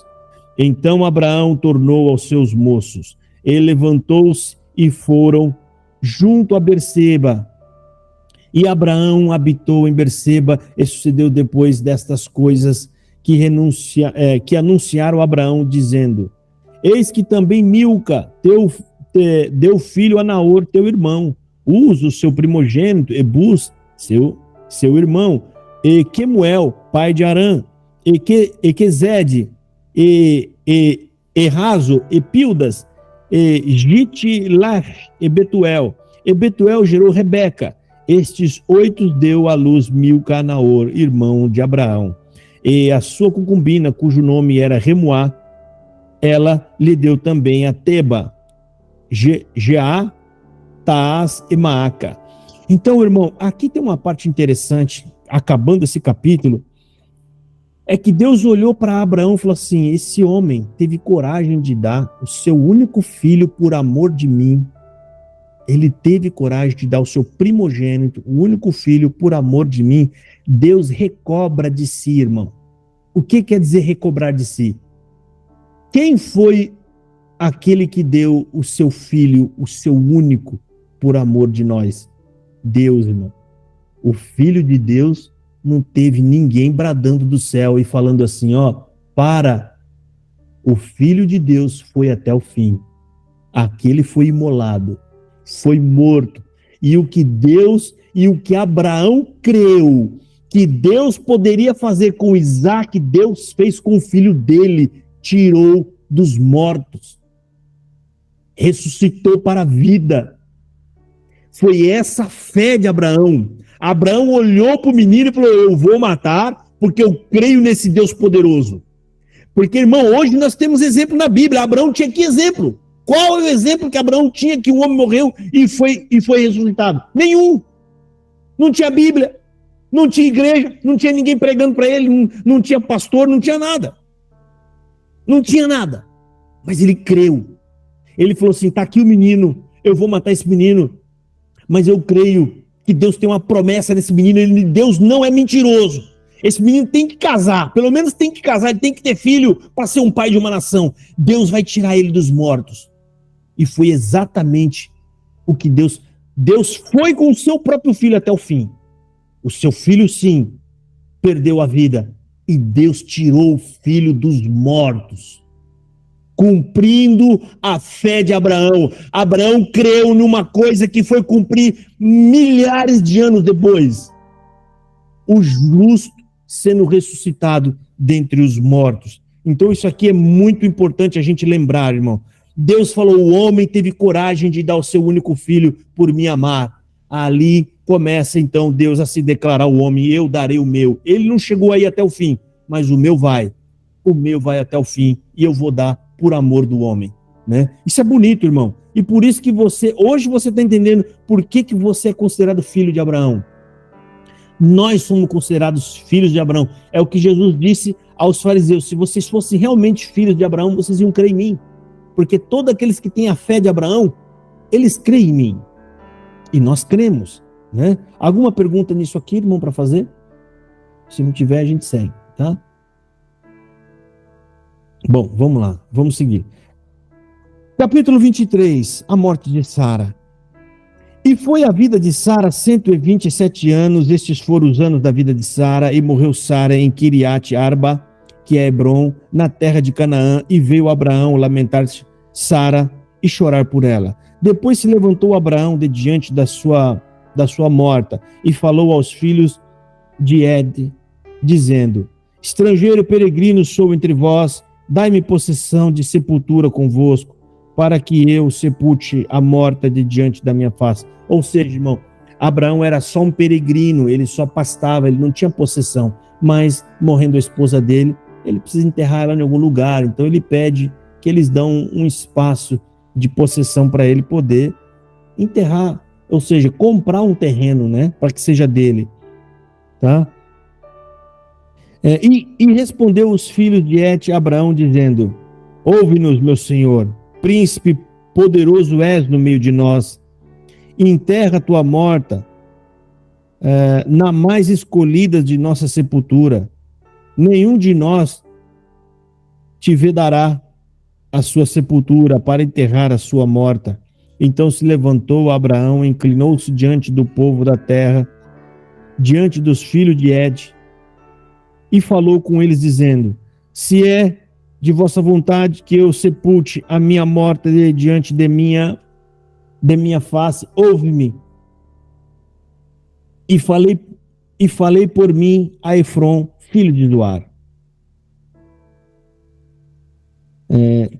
Então Abraão tornou aos seus moços. Ele levantou-se e foram junto a Berseba. E Abraão habitou em Berseba, e sucedeu depois destas coisas que anunciaram a Abraão, dizendo: eis que também Milca deu filho a Naor, teu irmão, Uz, o seu primogênito, e Buz, seu irmão, e Quemuel, pai de Arã, e Quezede, e Razo, e Pildas, e Gitilach, e Betuel. E Betuel gerou Rebeca. Estes 8 deu à luz Milca a Naor, irmão de Abraão. E a sua concubina, cujo nome era Remuá, ela lhe deu também a Teba, Jeá, Taás e Maaca. Então, irmão, aqui tem uma parte interessante, acabando esse capítulo, é que Deus olhou para Abraão e falou assim: esse homem teve coragem de dar o seu único filho por amor de mim. Ele teve coragem de dar o seu primogênito, o único filho, por amor de mim. Deus recobra de si, irmão. O que quer dizer recobrar de si? Quem foi aquele que deu o seu filho, o seu único, por amor de nós? Deus, irmão. O Filho de Deus não teve ninguém bradando do céu e falando assim, ó, para. O Filho de Deus foi até o fim. Aquele foi imolado, foi morto. E o que Deus e o que Abraão creu que Deus poderia fazer com Isaac, Deus fez com o filho dele, tirou dos mortos, ressuscitou para a vida. Foi essa fé de Abraão. Abraão olhou para o menino e falou: eu vou matar porque eu creio nesse Deus poderoso. Porque, irmão, hoje nós temos exemplo na Bíblia. Abraão tinha que exemplo? Qual é o exemplo que Abraão tinha que o homem morreu e foi ressuscitado? Nenhum. Não tinha Bíblia, não tinha igreja, não tinha ninguém pregando para ele, não tinha pastor, não tinha nada. Não tinha nada. Mas ele creu. Ele falou assim: está aqui o menino, eu vou matar esse menino, mas eu creio que Deus tem uma promessa nesse menino. Deus não é mentiroso. Esse menino tem que casar, pelo menos tem que casar, ele tem que ter filho para ser um pai de uma nação. Deus vai tirar ele dos mortos. E foi exatamente o que Deus foi com o seu próprio filho até o fim. O seu filho, sim, perdeu a vida. E Deus tirou o filho dos mortos, cumprindo a fé de Abraão. Abraão creu numa coisa que foi cumprir milhares de anos depois. O justo sendo ressuscitado dentre os mortos. Então isso aqui é muito importante a gente lembrar, irmão. Deus falou: o homem teve coragem de dar o seu único filho por me amar. Ali começa então Deus a se declarar o homem: eu darei o meu. Ele não chegou aí até o fim, mas o meu vai até o fim, e eu vou dar por amor do homem, né? Isso é bonito, irmão. E por isso que hoje você está entendendo por que você é considerado filho de Abraão. Nós somos considerados filhos de Abraão. É o que Jesus disse aos fariseus: se vocês fossem realmente filhos de Abraão, vocês iam crer em mim. Porque todos aqueles que têm a fé de Abraão, eles creem em mim. E nós cremos, né? Alguma pergunta nisso aqui, irmão, para fazer? Se não tiver, a gente segue, tá? Bom, vamos lá, vamos seguir. Capítulo 23, a morte de Sara. E foi a vida de Sara 127 anos, estes foram os anos da vida de Sara, e morreu Sara em Kiriat Arba, que é Hebron, na terra de Canaã, e veio Abraão lamentar Sara e chorar por ela. Depois se levantou Abraão de diante da sua morta, e falou aos filhos de Ed, dizendo: estrangeiro e peregrino sou entre vós, dai-me possessão de sepultura convosco. para que eu sepulte a morta de diante da minha face. Ou seja, irmão, Abraão era só um peregrino, ele só pastava, ele não tinha possessão, mas morrendo a esposa dele, ele precisa enterrar ela em algum lugar, então ele pede que eles dão um espaço de possessão para ele poder enterrar, ou seja, comprar um terreno, né, para que seja dele, tá? E respondeu os filhos de Et a Abraão, dizendo: ouve-nos, meu senhor, príncipe poderoso és no meio de nós, enterra tua morta na mais escolhida de nossa sepultura, nenhum de nós te vedará a sua sepultura para enterrar a sua morta. Então se levantou Abraão, inclinou-se diante do povo da terra, diante dos filhos de Et, e falou com eles, dizendo: se é de vossa vontade que eu sepulte a minha morta diante de minha face, ouve-me. E falei por mim a Efron, filho de Zoar,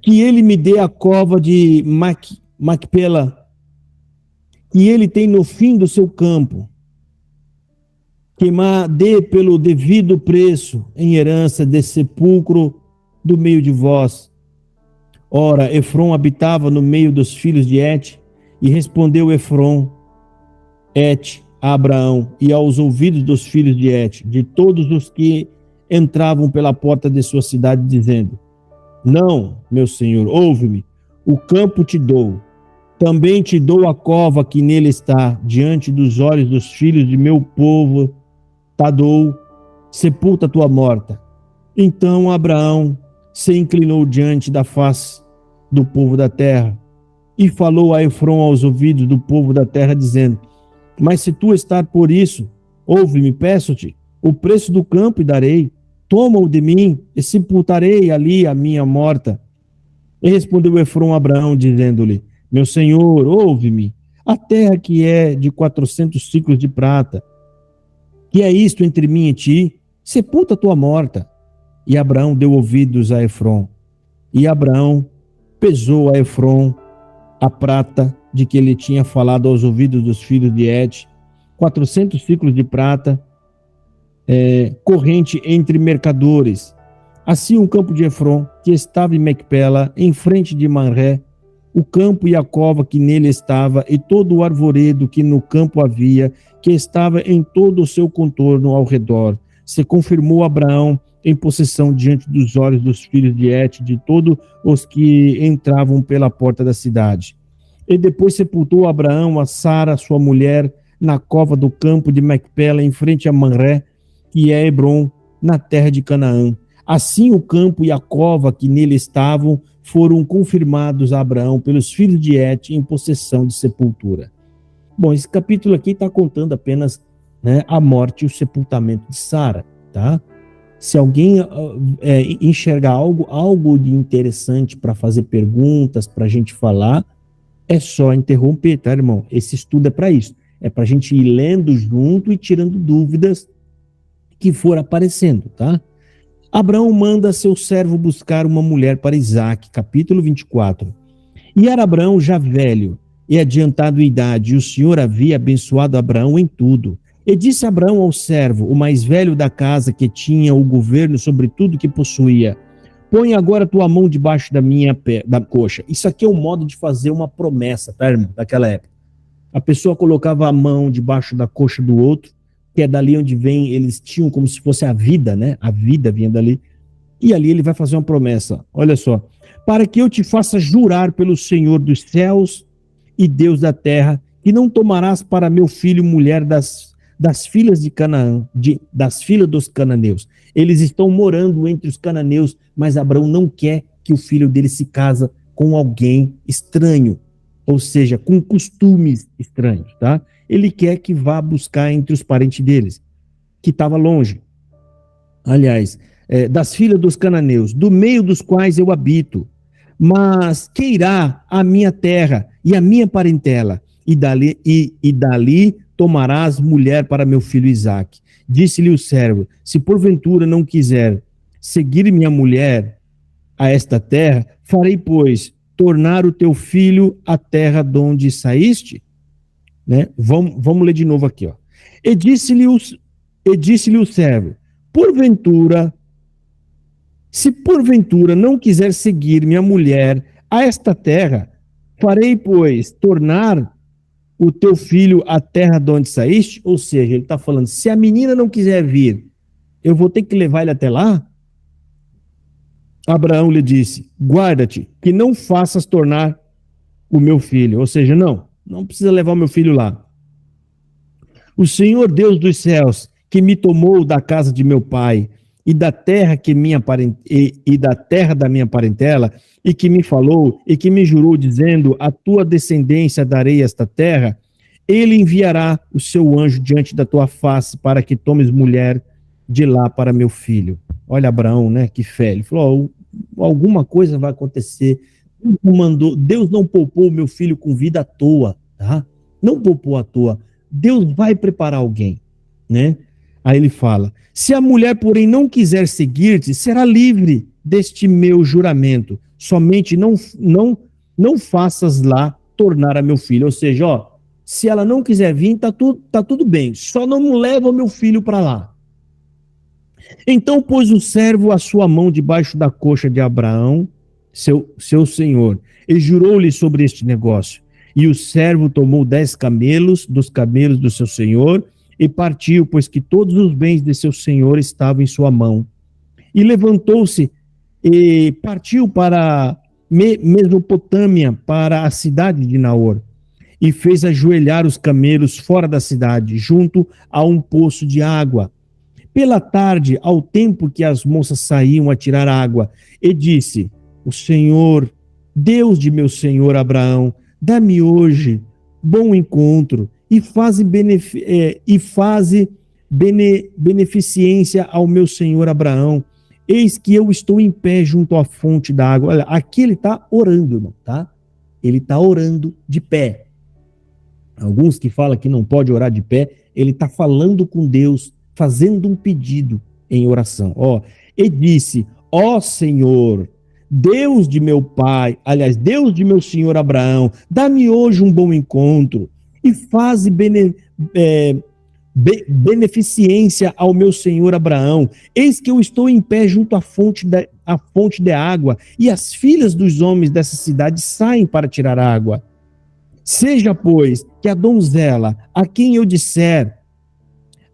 que ele me dê a cova de Macpela, que ele tem no fim do seu campo, que dê pelo devido preço em herança de sepulcro do meio de vós. Ora, Efron habitava no meio dos filhos de Et, e respondeu Efron, Et, a Abraão, e aos ouvidos dos filhos de Et, de todos os que entravam pela porta de sua cidade, dizendo: não, meu senhor, ouve-me, o campo te dou, também te dou a cova que nele está, diante dos olhos dos filhos de meu povo, ta dou, sepulta tua morta. Então Abraão se inclinou diante da face do povo da terra, e falou a Efron aos ouvidos do povo da terra, dizendo: mas se tu estar por isso, ouve-me, peço-te, o preço do campo e darei, toma-o de mim, e sepultarei ali a minha morta. E respondeu Efron a Abraão, dizendo-lhe: meu senhor, ouve-me, a terra que é de 400 ciclos de prata, que é isto entre mim e ti, sepulta a tua morta. E Abraão deu ouvidos a Efron. E Abraão pesou a Efron a prata de que ele tinha falado aos ouvidos dos filhos de Et, 400 ciclos de prata, corrente entre mercadores. Assim o campo de Efron, que estava em Macpela, em frente de Manré, o campo e a cova que nele estava, e todo o arvoredo que no campo havia, que estava em todo o seu contorno ao redor, se confirmou Abraão em possessão diante dos olhos dos filhos de Et, de todos os que entravam pela porta da cidade. E depois sepultou Abraão a Sara, sua mulher, na cova do campo de Macpela, em frente a Manré, que é Hebron, na terra de Canaã. Assim o campo e a cova que nele estavam foram confirmados a Abraão pelos filhos de Et em possessão de sepultura. Bom, esse capítulo aqui está contando apenas, né, a morte e o sepultamento de Sara, tá? Se alguém enxergar algo de interessante para fazer perguntas, para a gente falar, é só interromper, tá, irmão? Esse estudo é para isso. É para a gente ir lendo junto e tirando dúvidas que for aparecendo, tá? Abraão manda seu servo buscar uma mulher para Isaque, capítulo 24. E era Abraão já velho e adiantado em idade, e o Senhor havia abençoado Abraão em tudo. E disse Abraão ao servo, o mais velho da casa, que tinha o governo sobre tudo que possuía: põe agora tua mão debaixo da coxa. Isso aqui é um modo de fazer uma promessa, tá, irmão? Daquela época. A pessoa colocava a mão debaixo da coxa do outro, que é dali onde vem, eles tinham como se fosse a vida, né? A vida vinha dali. E ali ele vai fazer uma promessa. Olha só. Para que eu te faça jurar pelo Senhor dos céus e Deus da terra, que não tomarás para meu filho mulher das filhas de Canaã, das filhas dos cananeus. Eles estão morando entre os cananeus, mas Abraão não quer que o filho dele se casa com alguém estranho, ou seja, com costumes estranhos, tá? Ele quer que vá buscar entre os parentes deles, que estava longe. Aliás, das filhas dos cananeus, do meio dos quais eu habito, mas queirá a minha terra e a minha parentela, e dali tomarás mulher para meu filho Isaque. Disse-lhe o servo: se porventura não quiser seguir minha mulher a esta terra, farei, pois, tornar o teu filho a terra de onde saíste? Né? Vamos ler de novo aqui. Ó. E disse-lhe o servo, porventura, se porventura não quiser seguir minha mulher a esta terra, farei, pois, tornar o teu filho a terra de onde saíste? Ou seja, ele está falando, se a menina não quiser vir, eu vou ter que levar ele até lá? Abraão lhe disse, guarda-te, que não faças tornar o meu filho. Ou seja, não precisa levar o meu filho lá. O Senhor Deus dos céus, que me tomou da casa de meu pai e da terra da terra da minha parentela, e que me falou e que me jurou dizendo, a tua descendência darei esta terra, ele enviará o seu anjo diante da tua face para que tomes mulher de lá para meu filho. Olha Abraão, né? Que fé. Ele falou, alguma coisa vai acontecer. Deus não poupou o meu filho com vida à toa, tá? Não poupou à toa. Deus vai preparar alguém, né? Aí ele fala, se a mulher, porém, não quiser seguir-te, será livre deste meu juramento. Somente não faças lá tornar a meu filho. Ou seja, ó, se ela não quiser vir, tá tudo bem. Só não leva o meu filho para lá. Então pôs o servo a sua mão debaixo da coxa de Abraão, seu senhor, e jurou-lhe sobre este negócio. E o servo tomou 10 camelos dos camelos do seu senhor e partiu, pois que todos os bens de seu senhor estavam em sua mão. E levantou-se e partiu para Mesopotâmia, para a cidade de Naor, e fez ajoelhar os camelos fora da cidade, junto a um poço de água. Pela tarde, ao tempo que as moças saíam a tirar água, e disse, o Senhor, Deus de meu senhor Abraão, dá-me hoje bom encontro e faze beneficência ao meu senhor Abraão. Eis que eu estou em pé junto à fonte da água. Olha, aqui ele está orando, irmão, tá? Ele está orando de pé. Alguns que falam que não pode orar de pé, ele está falando com Deus, fazendo um pedido em oração. Ó, e disse, ó Senhor, Deus de meu pai, aliás, Deus de meu senhor Abraão, dá-me hoje um bom encontro e faze beneficência ao meu senhor Abraão. Eis que eu estou em pé junto à fonte de água, e as filhas dos homens dessa cidade saem para tirar água. Seja, pois, que a donzela, a quem eu disser,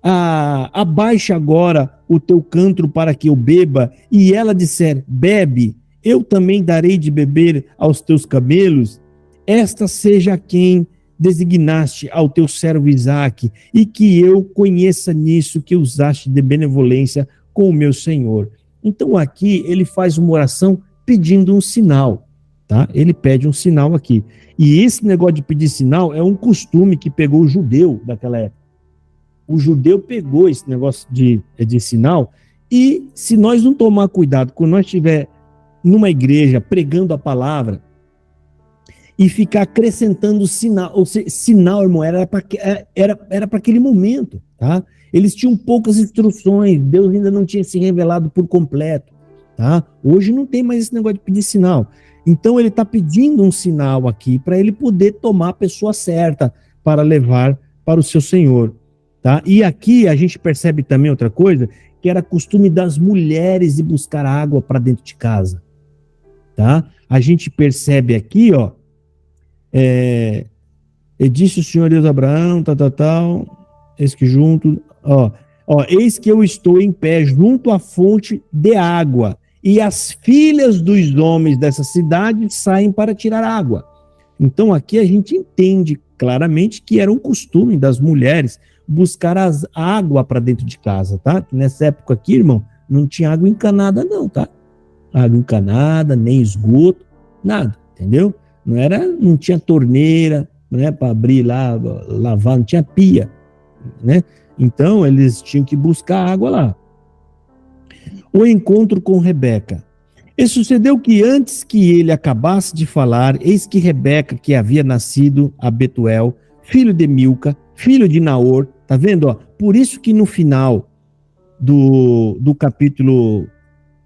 abaixa agora o teu cântaro para que eu beba, e ela disser, bebe, eu também darei de beber aos teus camelos, esta seja quem designaste ao teu servo Isaque, e que eu conheça nisso que usaste de benevolência com o meu Senhor. Então aqui ele faz uma oração pedindo um sinal, tá? Ele pede um sinal aqui. E esse negócio de pedir sinal é um costume que pegou o judeu daquela época. O judeu pegou esse negócio de sinal, e se nós não tomar cuidado, quando nós estiver numa igreja pregando a palavra, e ficar acrescentando sinal, ou seja, sinal, irmão, era para aquele momento, tá? Eles tinham poucas instruções, Deus ainda não tinha se revelado por completo, tá? Hoje não tem mais esse negócio de pedir sinal. Então ele está pedindo um sinal aqui para ele poder tomar a pessoa certa para levar para o seu Senhor, tá? E aqui a gente percebe também outra coisa, que era costume das mulheres ir buscar água para dentro de casa, tá? A gente percebe aqui, ó, e disse o Senhor Deus a Abraão, eis que junto, eis que eu estou em pé junto à fonte de água, e as filhas dos homens dessa cidade saem para tirar água. Então aqui a gente entende claramente que era um costume das mulheres buscar a água para dentro de casa, tá? Nessa época aqui, irmão, não tinha água encanada não, tá? Água encanada, nem esgoto, nada, entendeu? Não tinha torneira, né, para abrir lá, lavar, não tinha pia, né? Então eles tinham que buscar água lá. O encontro com Rebeca. E sucedeu que antes que ele acabasse de falar, eis que Rebeca, que havia nascido a Betuel, filho de Milca, filho de Naor, tá vendo? Ó? Por isso que no final do capítulo,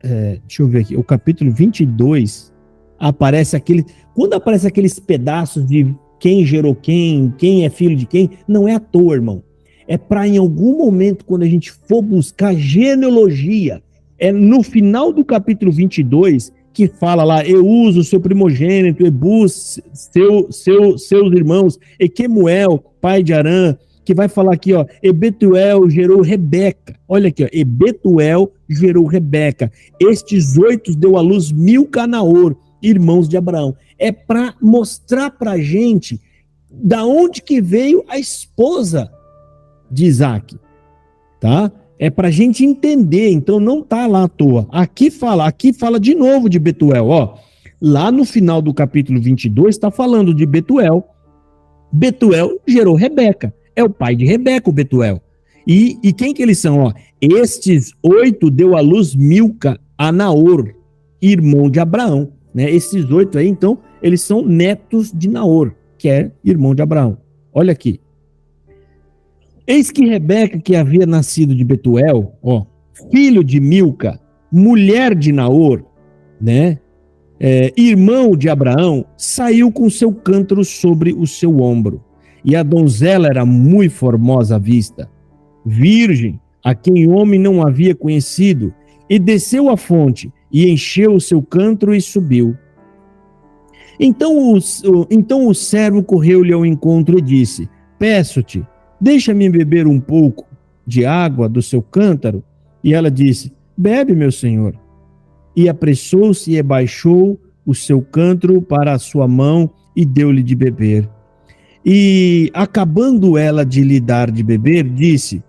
deixa eu ver aqui, o capítulo 22, aparece quando aparece aqueles pedaços de quem gerou quem é filho de quem, não é à toa, irmão. É para em algum momento, quando a gente for buscar genealogia, é no final do capítulo 22, que fala lá, Eus, o seu primogênito, Ebus, seus irmãos, Equemuel, pai de Arã, que vai falar aqui, ó, Ebetuel gerou Rebeca. Olha aqui, ó, Ebetuel gerou Rebeca. Estes 8 deu à luz Milca, Naor, irmãos de Abraão. É para mostrar pra gente da onde que veio a esposa de Isaac, tá? É pra gente entender, então não tá lá à toa. Aqui fala de novo de Betuel, ó. Lá no final do capítulo 22 está falando de Betuel. Betuel gerou Rebeca. É o pai de Rebeca, o Betuel. E quem que eles são? Ó? Estes 8 deu à luz Milca a Naor, irmão de Abraão. Né? Esses 8 aí, então, eles são netos de Naor, que é irmão de Abraão. Olha aqui. Eis que Rebeca, que havia nascido de Betuel, ó, filho de Milca, mulher de Naor, né? Irmão de Abraão, saiu com seu cântaro sobre o seu ombro. E a donzela era muito formosa à vista, virgem, a quem homem não havia conhecido, e desceu à fonte, e encheu o seu cântaro e subiu. Então o servo correu-lhe ao encontro e disse, peço-te, deixa-me beber um pouco de água do seu cântaro. E ela disse, bebe, meu senhor. E apressou-se e baixou o seu cântaro para a sua mão e deu-lhe de beber. E, acabando ela de lhe dar de beber, disse,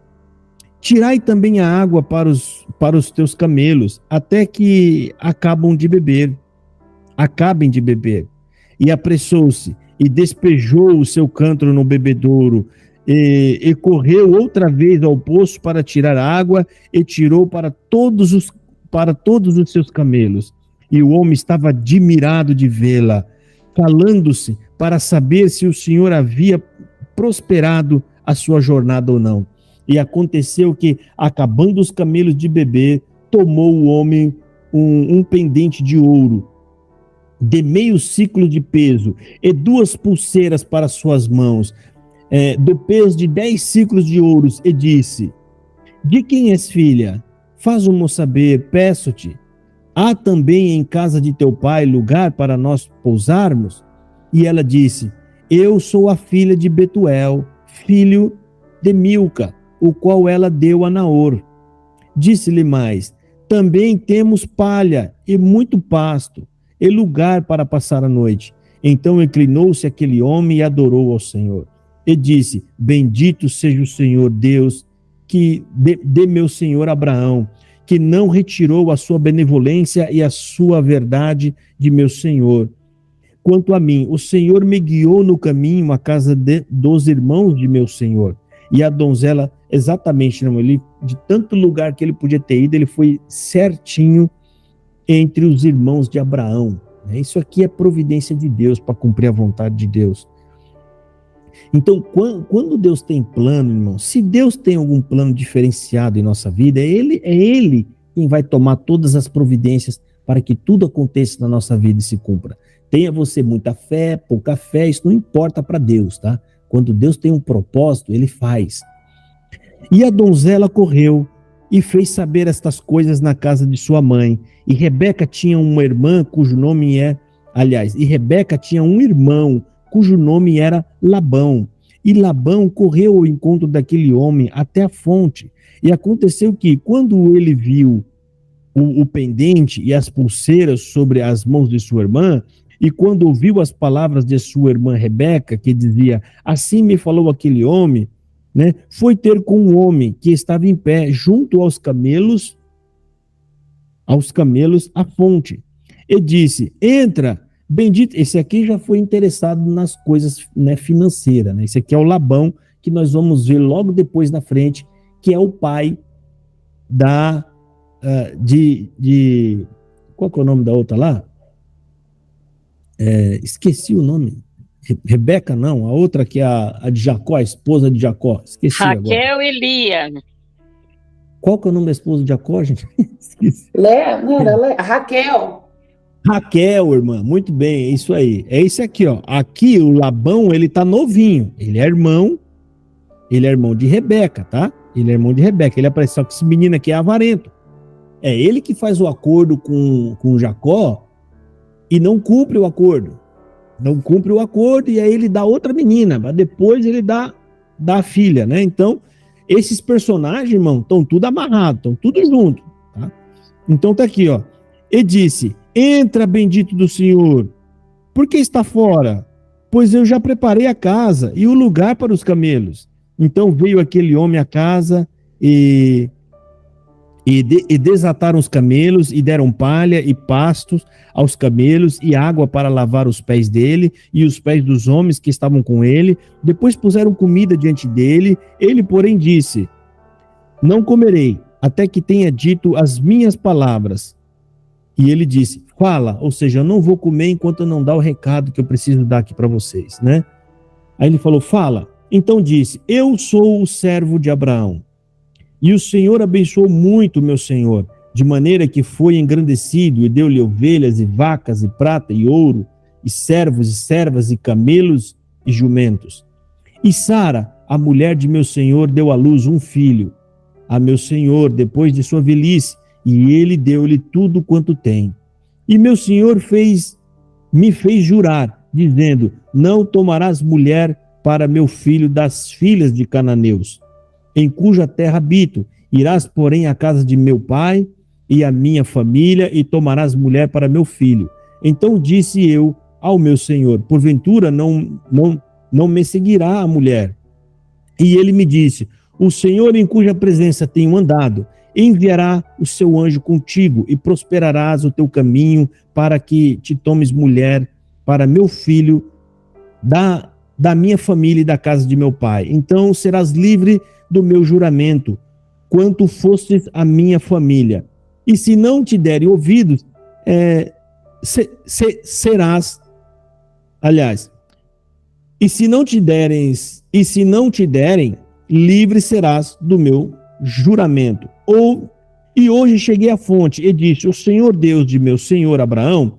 tirai também a água para os teus camelos, até que acabem de beber. E apressou-se e despejou o seu cântaro no bebedouro, e correu outra vez ao poço para tirar água, e tirou para todos os seus camelos. E o homem estava admirado de vê-la, calando-se para saber se o Senhor havia prosperado a sua jornada ou não. E aconteceu que, acabando os camelos de beber, tomou o homem um pendente de ouro, de meio ciclo de peso, e 2 pulseiras para suas mãos, do peso de 10 ciclos de ouros, e disse, de quem és filha? Faz-o-mo saber, peço-te. Há também em casa de teu pai lugar para nós pousarmos? E ela disse, eu sou a filha de Betuel, filho de Milca, o qual ela deu a Naor. Disse-lhe mais, também temos palha e muito pasto, e lugar para passar a noite. Então inclinou-se aquele homem e adorou ao Senhor. E disse, bendito seja o Senhor Deus, que de meu senhor Abraão, que não retirou a sua benevolência e a sua verdade de meu senhor. Quanto a mim, o Senhor me guiou no caminho à casa dos irmãos de meu senhor. E a donzela, exatamente, não, ele, de tanto lugar que ele podia ter ido, ele foi certinho entre os irmãos de Abraão. Isso aqui é providência de Deus para cumprir a vontade de Deus. Então, quando Deus tem plano, irmão, se Deus tem algum plano diferenciado em nossa vida, é Ele quem vai tomar todas as providências para que tudo aconteça na nossa vida e se cumpra. Tenha você muita fé, pouca fé, isso não importa para Deus, tá? Quando Deus tem um propósito, Ele faz. E a donzela correu e fez saber estas coisas na casa de sua mãe. E Rebeca tinha uma irmã cujo nome Rebeca tinha um irmão cujo nome era Labão. E Labão correu ao encontro daquele homem até a fonte. E aconteceu que, quando ele viu o pendente e as pulseiras sobre as mãos de sua irmã, e quando ouviu as palavras de sua irmã Rebeca, que dizia, assim me falou aquele homem, né, foi ter com um homem que estava em pé junto aos camelos à fonte. E disse, entra, bendito. Esse aqui já foi interessado nas coisas, né, financeiras. Né? Esse aqui é o Labão, que nós vamos ver logo depois na frente, que é o pai qual que é o nome da outra lá? Esqueci o nome. Rebeca não, a outra que é a de Jacó, a esposa de Jacó. Esqueci Raquel agora. e Lia. Qual que é o nome da esposa de Jacó, gente? Esqueci. Léa, não era Léa? Raquel. Raquel, irmã, muito bem, é isso aí. É isso aqui, ó. Aqui o Labão, ele tá novinho. Ele é irmão de Rebeca, tá? Ele é irmão de Rebeca. Ele apareceu, só que esse menino aqui é avarento. É ele que faz o acordo com Jacó e não cumpre o acordo. Não cumpre o acordo e aí ele dá outra menina, mas depois ele dá a filha, né? Então, esses personagens, irmão, estão tudo amarrados, estão tudo junto, tá? Então tá aqui, ó. E disse: entra, bendito do Senhor, por que está fora? Pois eu já preparei a casa e o lugar para os camelos. Então veio aquele homem à casa e desataram os camelos e deram palha e pastos aos camelos e água para lavar os pés dele e os pés dos homens que estavam com ele. Depois puseram comida diante dele. Ele, porém, disse: não comerei até que tenha dito as minhas palavras. E ele disse: fala, ou seja, eu não vou comer enquanto eu não dar o recado que eu preciso dar aqui para vocês, né? Aí ele falou: fala. Então disse: eu sou o servo de Abraão. E o Senhor abençoou muito meu senhor, de maneira que foi engrandecido e deu-lhe ovelhas e vacas e prata e ouro, e servos e servas e camelos e jumentos. E Sara, a mulher de meu senhor, deu à luz um filho a meu senhor depois de sua velhice, e ele deu-lhe tudo quanto tem. E meu senhor me fez jurar, dizendo: não tomarás mulher para meu filho das filhas de cananeus, em cuja terra habito. Irás, porém, à casa de meu pai e à minha família, e tomarás mulher para meu filho. Então disse eu ao meu senhor: porventura não me seguirá a mulher? E ele me disse: o Senhor em cuja presença tenho andado, enviará o seu anjo contigo, e prosperarás o teu caminho, para que te tomes mulher para meu filho da minha família e da casa de meu pai. Então serás livre do meu juramento, quanto fostes a minha família. E se não te derem ouvidos, serás, aliás, e se não te derem, livre serás do meu juramento. E hoje cheguei à fonte e disse: o Senhor Deus de meu senhor Abraão,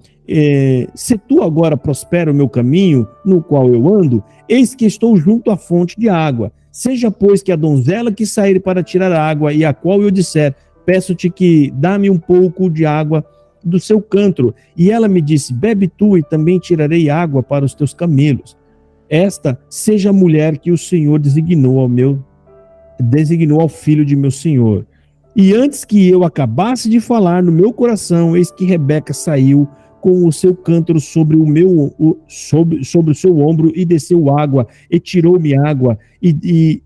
se tu agora prospera o meu caminho no qual eu ando, eis que estou junto à fonte de água. Seja, pois, que a donzela que sair para tirar água, e a qual eu disser: peço-te que dá-me um pouco de água do seu cântaro. E ela me disse: bebe tu, e também tirarei água para os teus camelos. Esta seja a mulher que o Senhor designou ao filho de meu senhor. E antes que eu acabasse de falar no meu coração, eis que Rebeca saiu com o seu cântaro sobre o seu ombro, e desceu água, e tirou-me água, e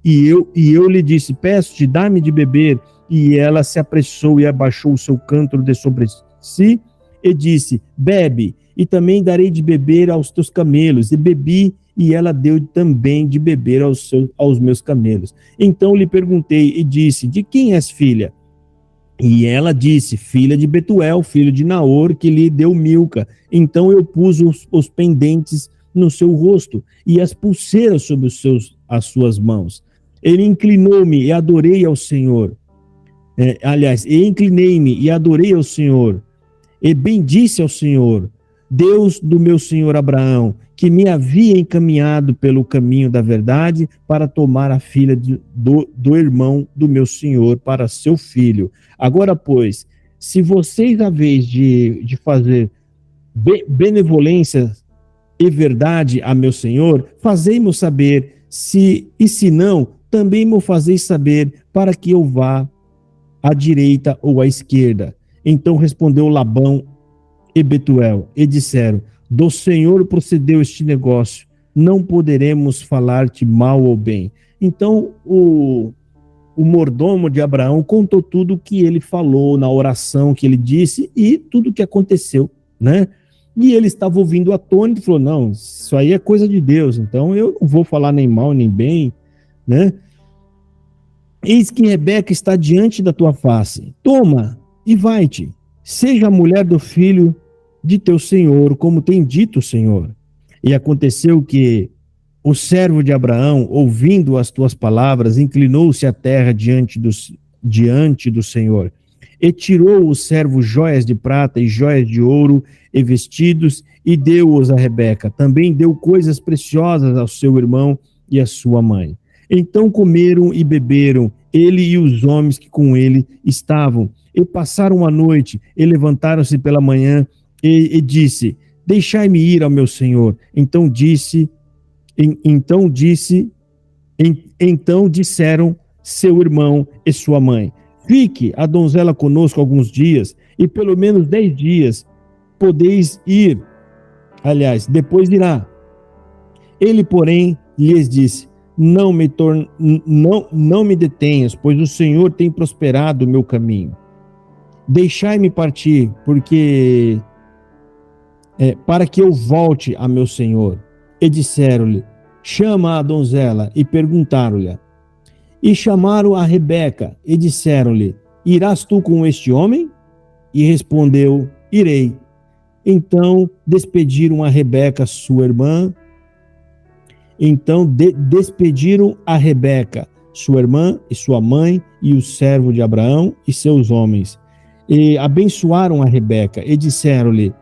eu lhe disse: peço-te, dá-me de beber. E ela se apressou e abaixou o seu cântaro de sobre si, e disse: bebe, e também darei de beber aos teus camelos. E bebi, e ela deu também de beber aos meus camelos. Então lhe perguntei e disse: de quem és filha? E ela disse: filha de Betuel, filho de Naor, que lhe deu Milca. Então eu pus os pendentes no seu rosto e as pulseiras sobre as suas mãos. Ele inclinou-me e adorei ao Senhor. Inclinei-me e adorei ao Senhor. E bendisse ao Senhor, Deus do meu senhor Abraão, que me havia encaminhado pelo caminho da verdade para tomar a filha do irmão do meu senhor para seu filho. Agora, pois, se vocês, à vez de fazer benevolência e verdade a meu senhor, fazei-mo saber, se não, também me fazeis saber, para que eu vá à direita ou à esquerda. Então respondeu Labão e Betuel, e disseram: do Senhor procedeu este negócio, não poderemos falar-te mal ou bem. Então o mordomo de Abraão contou tudo o que ele falou na oração que ele disse e tudo o que aconteceu, né? E ele estava ouvindo atônito e falou: não, isso aí é coisa de Deus, então eu não vou falar nem mal nem bem, né? Eis que Rebeca está diante da tua face, toma e vai-te, seja a mulher do filho de teu senhor, como tem dito o Senhor. E aconteceu que o servo de Abraão, ouvindo as tuas palavras, inclinou-se à terra diante do Senhor. E tirou o servo joias de prata e joias de ouro e vestidos, e deu-os a Rebeca. Também deu coisas preciosas ao seu irmão e à sua mãe. Então comeram e beberam, ele e os homens que com ele estavam, e passaram a noite, e levantaram-se pela manhã, e disse: deixai-me ir ao meu senhor. Então disseram seu irmão e sua mãe: fique a donzela conosco alguns dias, e pelo menos 10 dias podeis ir. Aliás, depois irá. Ele, porém, lhes disse: não me detenhas, pois o Senhor tem prosperado o meu caminho. Deixai-me partir, porque para que eu volte a meu senhor. E disseram-lhe: chama a donzela, e perguntaram-lhe. E chamaram a Rebeca, e disseram-lhe: irás tu com este homem? E respondeu: irei. Então despediram a Rebeca, sua irmã. Despediram a Rebeca, sua irmã e sua mãe, e o servo de Abraão e seus homens. E abençoaram a Rebeca, e disseram-lhe: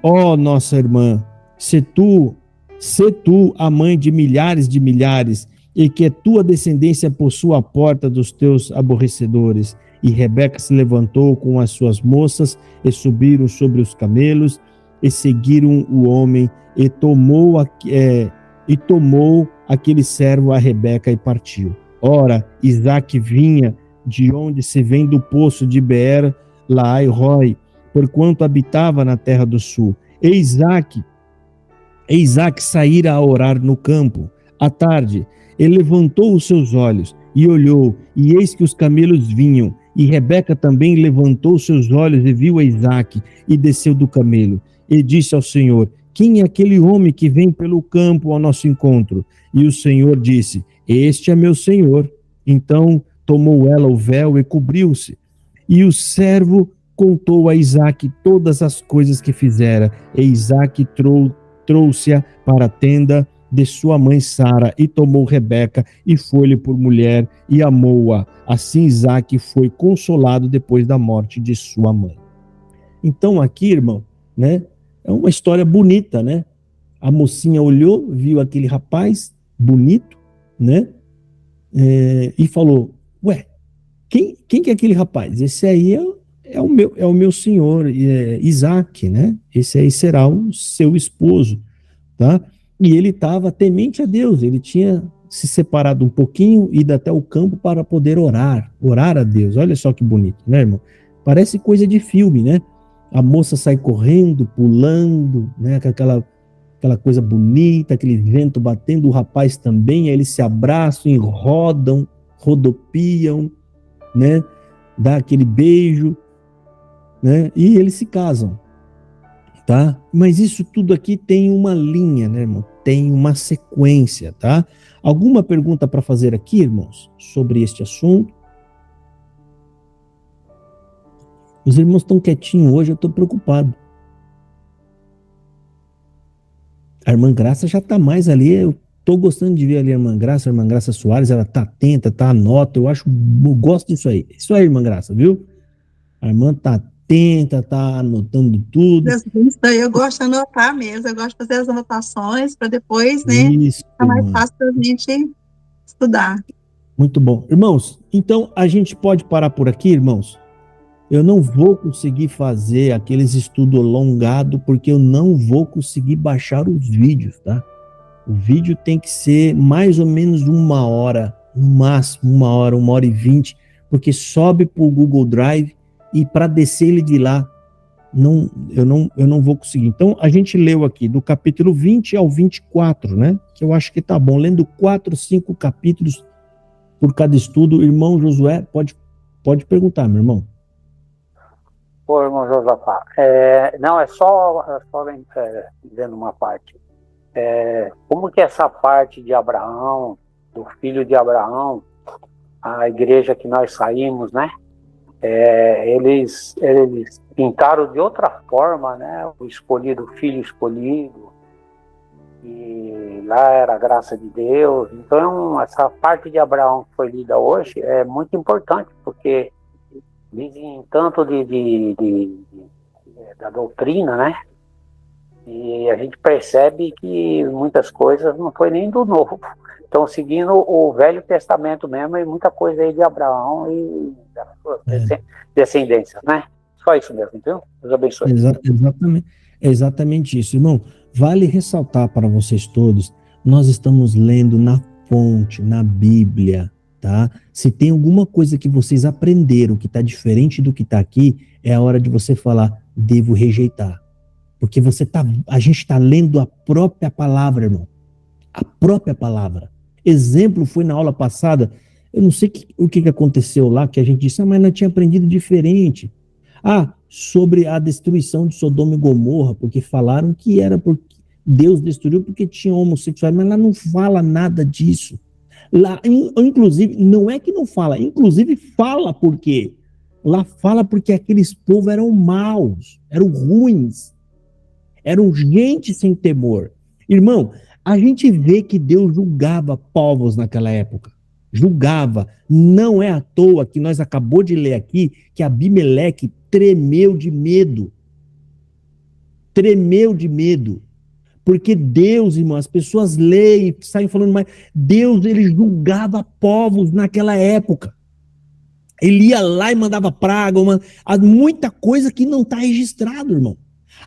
ó nossa irmã, se tu a mãe de milhares, e que tua descendência possua a porta dos teus aborrecedores. E Rebeca se levantou com as suas moças, e subiram sobre os camelos, e seguiram o homem, e tomou aquele servo a Rebeca e partiu. Ora, Isaque vinha de onde se vem do poço de Beer Lahai-roi, porquanto habitava na terra do sul. E Isaque saíra a orar no campo. À tarde, ele levantou os seus olhos e olhou, e eis que os camelos vinham. E Rebeca também levantou os seus olhos e viu a Isaque, e desceu do camelo. E disse ao Senhor: quem é aquele homem que vem pelo campo ao nosso encontro? E o Senhor disse: este é meu senhor. Então tomou ela o véu e cobriu-se. E o servo contou a Isaque todas as coisas que fizera. E Isaque trouxe-a para a tenda de sua mãe Sara, e tomou Rebeca, e foi-lhe por mulher, e amou-a. Assim Isaque foi consolado depois da morte de sua mãe. Então aqui, irmão, né, é uma história bonita, né? A mocinha olhou, viu aquele rapaz bonito, né? E falou: ué, quem que é aquele rapaz? Esse aí é o meu senhor, Isaque, né? Esse aí será o seu esposo, tá? E ele estava temente a Deus, ele tinha se separado um pouquinho, ido até o campo para poder orar a Deus. Olha só que bonito, né, irmão? Parece coisa de filme, né? A moça sai correndo, pulando, né? Com aquela coisa bonita, aquele vento batendo, o rapaz também, aí eles se abraçam e rodopiam, né? Dá aquele beijo, né? E eles se casam. Tá? Mas isso tudo aqui tem uma linha, né, irmão? Tem uma sequência, tá? Alguma pergunta para fazer aqui, irmãos, sobre este assunto? Os irmãos estão quietinhos hoje, eu estou preocupado. A irmã Graça já está mais ali, eu estou gostando de ver ali a irmã Graça Soares, ela está atenta, tá anota, eu gosto disso aí. Isso aí, irmã Graça, viu? A irmã está atenta, tá anotando tudo. Isso aí eu gosto de anotar mesmo, eu gosto de fazer as anotações para depois, né, Isso, ficar mais fácil para a gente estudar. Muito bom. Irmãos, então a gente pode parar por aqui, irmãos? Eu não vou conseguir fazer aqueles estudos alongados, porque eu não vou conseguir baixar os vídeos, tá? O vídeo tem que ser mais ou menos 1 hora, no máximo 1 hora e 20, porque sobe para o Google Drive e para descer ele de lá, eu não vou conseguir. Então, a gente leu aqui do capítulo 20 ao 24, né? Que eu acho que tá bom. Lendo 4, 5 capítulos por cada estudo. Irmão Josué, pode perguntar, meu irmão. Ô, irmão Josafá, não, é só dizendo uma parte. Como que essa parte de Abraão, do filho de Abraão, a igreja que nós saímos, né? Eles pintaram de outra forma, né? O filho escolhido, e lá era a graça de Deus. Então, essa parte de Abraão que foi lida hoje é muito importante, porque dizem tanto da doutrina, né? E a gente percebe que muitas coisas não foi nem do Novo. Estão seguindo o Velho Testamento mesmo, e muita coisa aí de Abraão e das suas descendências, né? Só isso mesmo, entendeu? Deus abençoe. Exatamente, é exatamente isso. Irmão, vale ressaltar para vocês todos, nós estamos lendo na fonte, na Bíblia, tá? Se tem alguma coisa que vocês aprenderam que está diferente do que está aqui, é a hora de você falar, devo rejeitar. Porque a gente está lendo a própria palavra, irmão. A própria palavra. Exemplo foi na aula passada, eu não sei o que aconteceu lá, que a gente disse, mas não tinha aprendido diferente. Sobre a destruição de Sodoma e Gomorra, porque falaram que era porque Deus destruiu porque tinha homossexuais, mas lá não fala nada disso. Lá, inclusive, não é que não fala, inclusive fala por quê. Lá fala porque aqueles povos eram maus, eram ruins, eram gente sem temor. Irmão, a gente vê que Deus julgava povos naquela época. Julgava. Não é à toa que nós acabou de ler aqui que Abimeleque tremeu de medo. Tremeu de medo. Porque Deus, irmão, as pessoas leem, saem falando, mas Deus, ele julgava povos naquela época. Ele ia lá e mandava praga, muita coisa que não está registrado, irmão.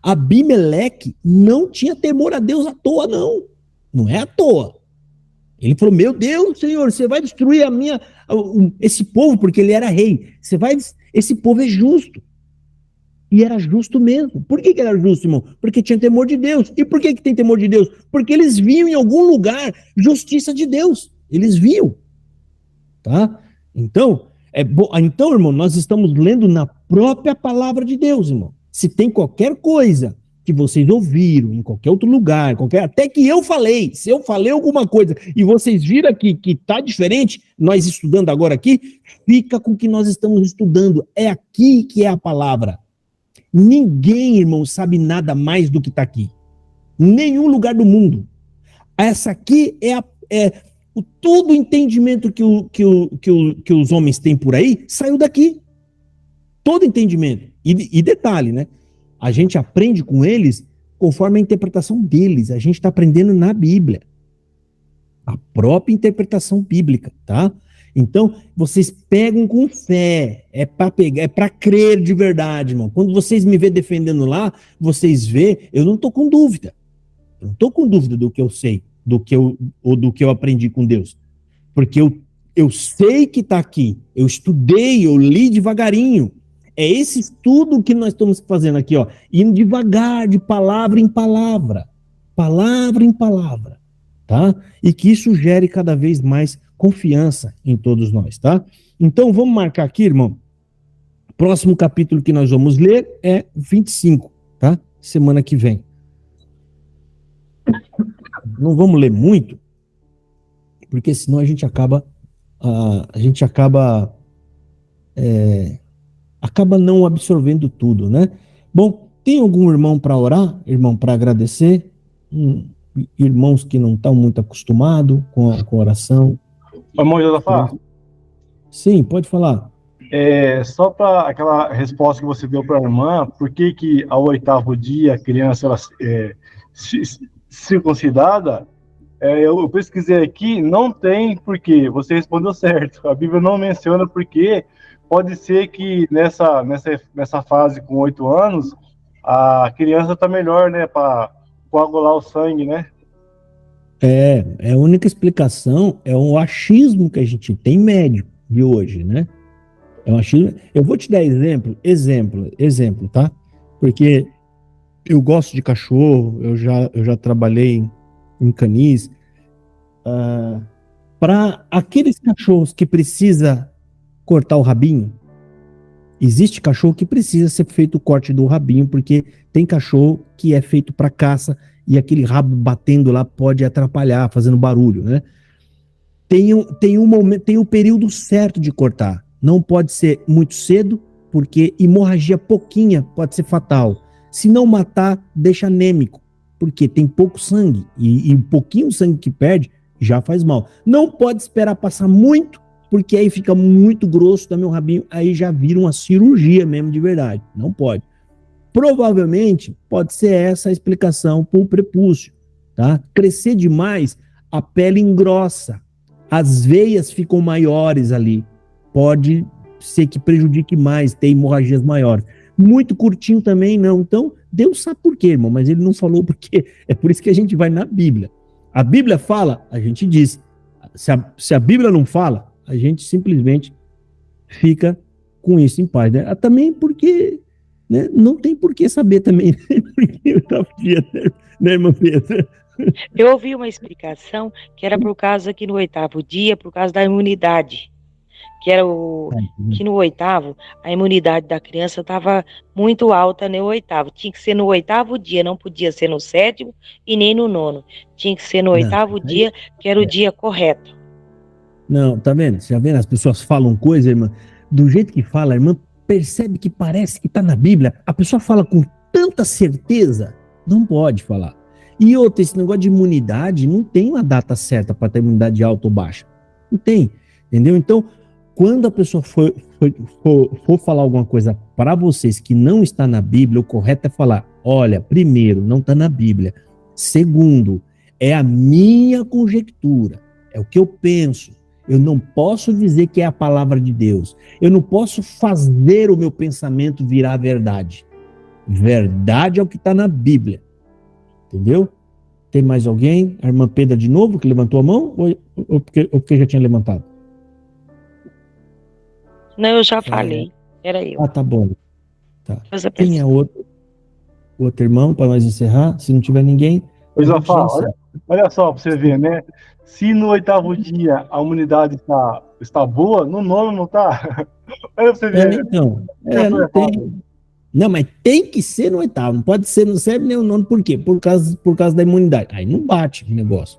Abimeleque não tinha temor a Deus à toa, não. Não é à toa. Ele falou, meu Deus, Senhor, você vai destruir esse povo, porque ele era rei. Esse povo é justo. E era justo mesmo. Por que era justo, irmão? Porque tinha temor de Deus. E por que tem temor de Deus? Porque eles viam em algum lugar justiça de Deus. Eles viam. Tá? Então, irmão, nós estamos lendo na própria palavra de Deus, irmão. Se tem qualquer coisa que vocês ouviram em qualquer outro lugar, até que eu falei, se eu falei alguma coisa e vocês viram aqui que está diferente, nós estudando agora aqui, fica com o que nós estamos estudando. É aqui que é a palavra. Ninguém, irmão, sabe nada mais do que está aqui. Nenhum lugar do mundo. Essa aqui todo o entendimento que os homens têm por aí saiu daqui. Todo entendimento. E detalhe, né? A gente aprende com eles conforme a interpretação deles. A gente está aprendendo na Bíblia. A própria interpretação bíblica, tá? Então, vocês pegam com fé. É para crer de verdade, irmão. Quando vocês me vêem defendendo lá, vocês vê, eu não estou com dúvida. Eu não estou com dúvida do que eu sei, do que eu aprendi com Deus. Porque eu sei que está aqui. Eu estudei, eu li devagarinho. É esse estudo que nós estamos fazendo aqui, ó, indo devagar, de palavra em palavra, tá? E que isso gere cada vez mais confiança em todos nós, tá? Então, vamos marcar aqui, irmão. Próximo capítulo que nós vamos ler é 25, tá? Semana que vem. Não vamos ler muito, porque senão a gente acaba não absorvendo tudo, né? Bom, tem algum irmão para orar? Irmão para agradecer? Irmãos que não estão muito acostumados com a oração? Irmão Josafá? Sim, pode falar. Só para aquela resposta que você deu para a irmã, por que ao 8º dia a criança circuncidada, eu pesquisei aqui, não tem porquê, você respondeu certo, a Bíblia não menciona porquê. Pode ser que nessa fase com 8 anos, a criança está melhor, né, para coagular o sangue, né? A única explicação é o achismo que a gente tem médico de hoje, né? É um achismo. Eu vou te dar exemplo, tá? Porque eu gosto de cachorro, eu já trabalhei em canis. Para aqueles cachorros que precisa cortar o rabinho, existe cachorro que precisa ser feito o corte do rabinho, porque tem cachorro que é feito para caça e aquele rabo batendo lá pode atrapalhar, fazendo barulho, né? Tem o período certo de cortar. Não pode ser muito cedo, porque hemorragia pouquinha pode ser fatal. Se não matar, deixa anêmico, porque tem pouco sangue e pouquinho sangue que perde já faz mal. Não pode esperar passar muito, porque aí fica muito grosso também o rabinho, aí já vira uma cirurgia mesmo de verdade. Não pode. Provavelmente pode ser essa a explicação para o prepúcio, tá? Crescer demais, a pele engrossa, as veias ficam maiores ali, pode ser que prejudique mais, ter hemorragias maiores. Muito curtinho também não. Então, Deus sabe por quê, irmão, mas ele não falou por quê. É por isso que a gente vai na Bíblia. A Bíblia fala, a gente diz. Se a Bíblia não fala, a gente simplesmente fica com isso em paz, né? Também porque, né, não tem por que saber também, né? Porque eu tava dia, né, irmã Pedro? Eu ouvi uma explicação que era por causa que no 8º dia, por causa da imunidade, que era que no 8º, a imunidade da criança estava muito alta no 8º. Tinha que ser no 8º dia, não podia ser no 7º e nem no 9º. Tinha que ser no 8º dia, que era o dia correto. Não, tá vendo? Você já vendo? As pessoas falam coisa, irmã, do jeito que fala, a irmã percebe que parece que tá na Bíblia. A pessoa fala com tanta certeza, não pode falar. E outra, esse negócio de imunidade, não tem uma data certa para ter imunidade alta ou baixa. Não tem, entendeu? Então, quando a pessoa for falar alguma coisa para vocês que não está na Bíblia, o correto é falar, olha, primeiro, não está na Bíblia. Segundo, é a minha conjectura, é o que eu penso. Eu não posso dizer que é a palavra de Deus. Eu não posso fazer o meu pensamento virar verdade. Verdade é o que está na Bíblia. Entendeu? Tem mais alguém? A irmã Pedra de novo, que levantou a mão? Ou porque já tinha levantado? Não, eu já falei. Era eu. Ah, tá bom. Tá. Quem é outro irmão, para nós encerrar? Se não tiver ninguém... Josafá, olha só, para você ver, né? Se no 8º dia a imunidade está boa, no 9º não está. Olha para você ver. Então, não tem... Não, mas tem que ser no 8º, não pode ser no 7º nem no 9º, por quê? Por causa da imunidade. Aí não bate o negócio.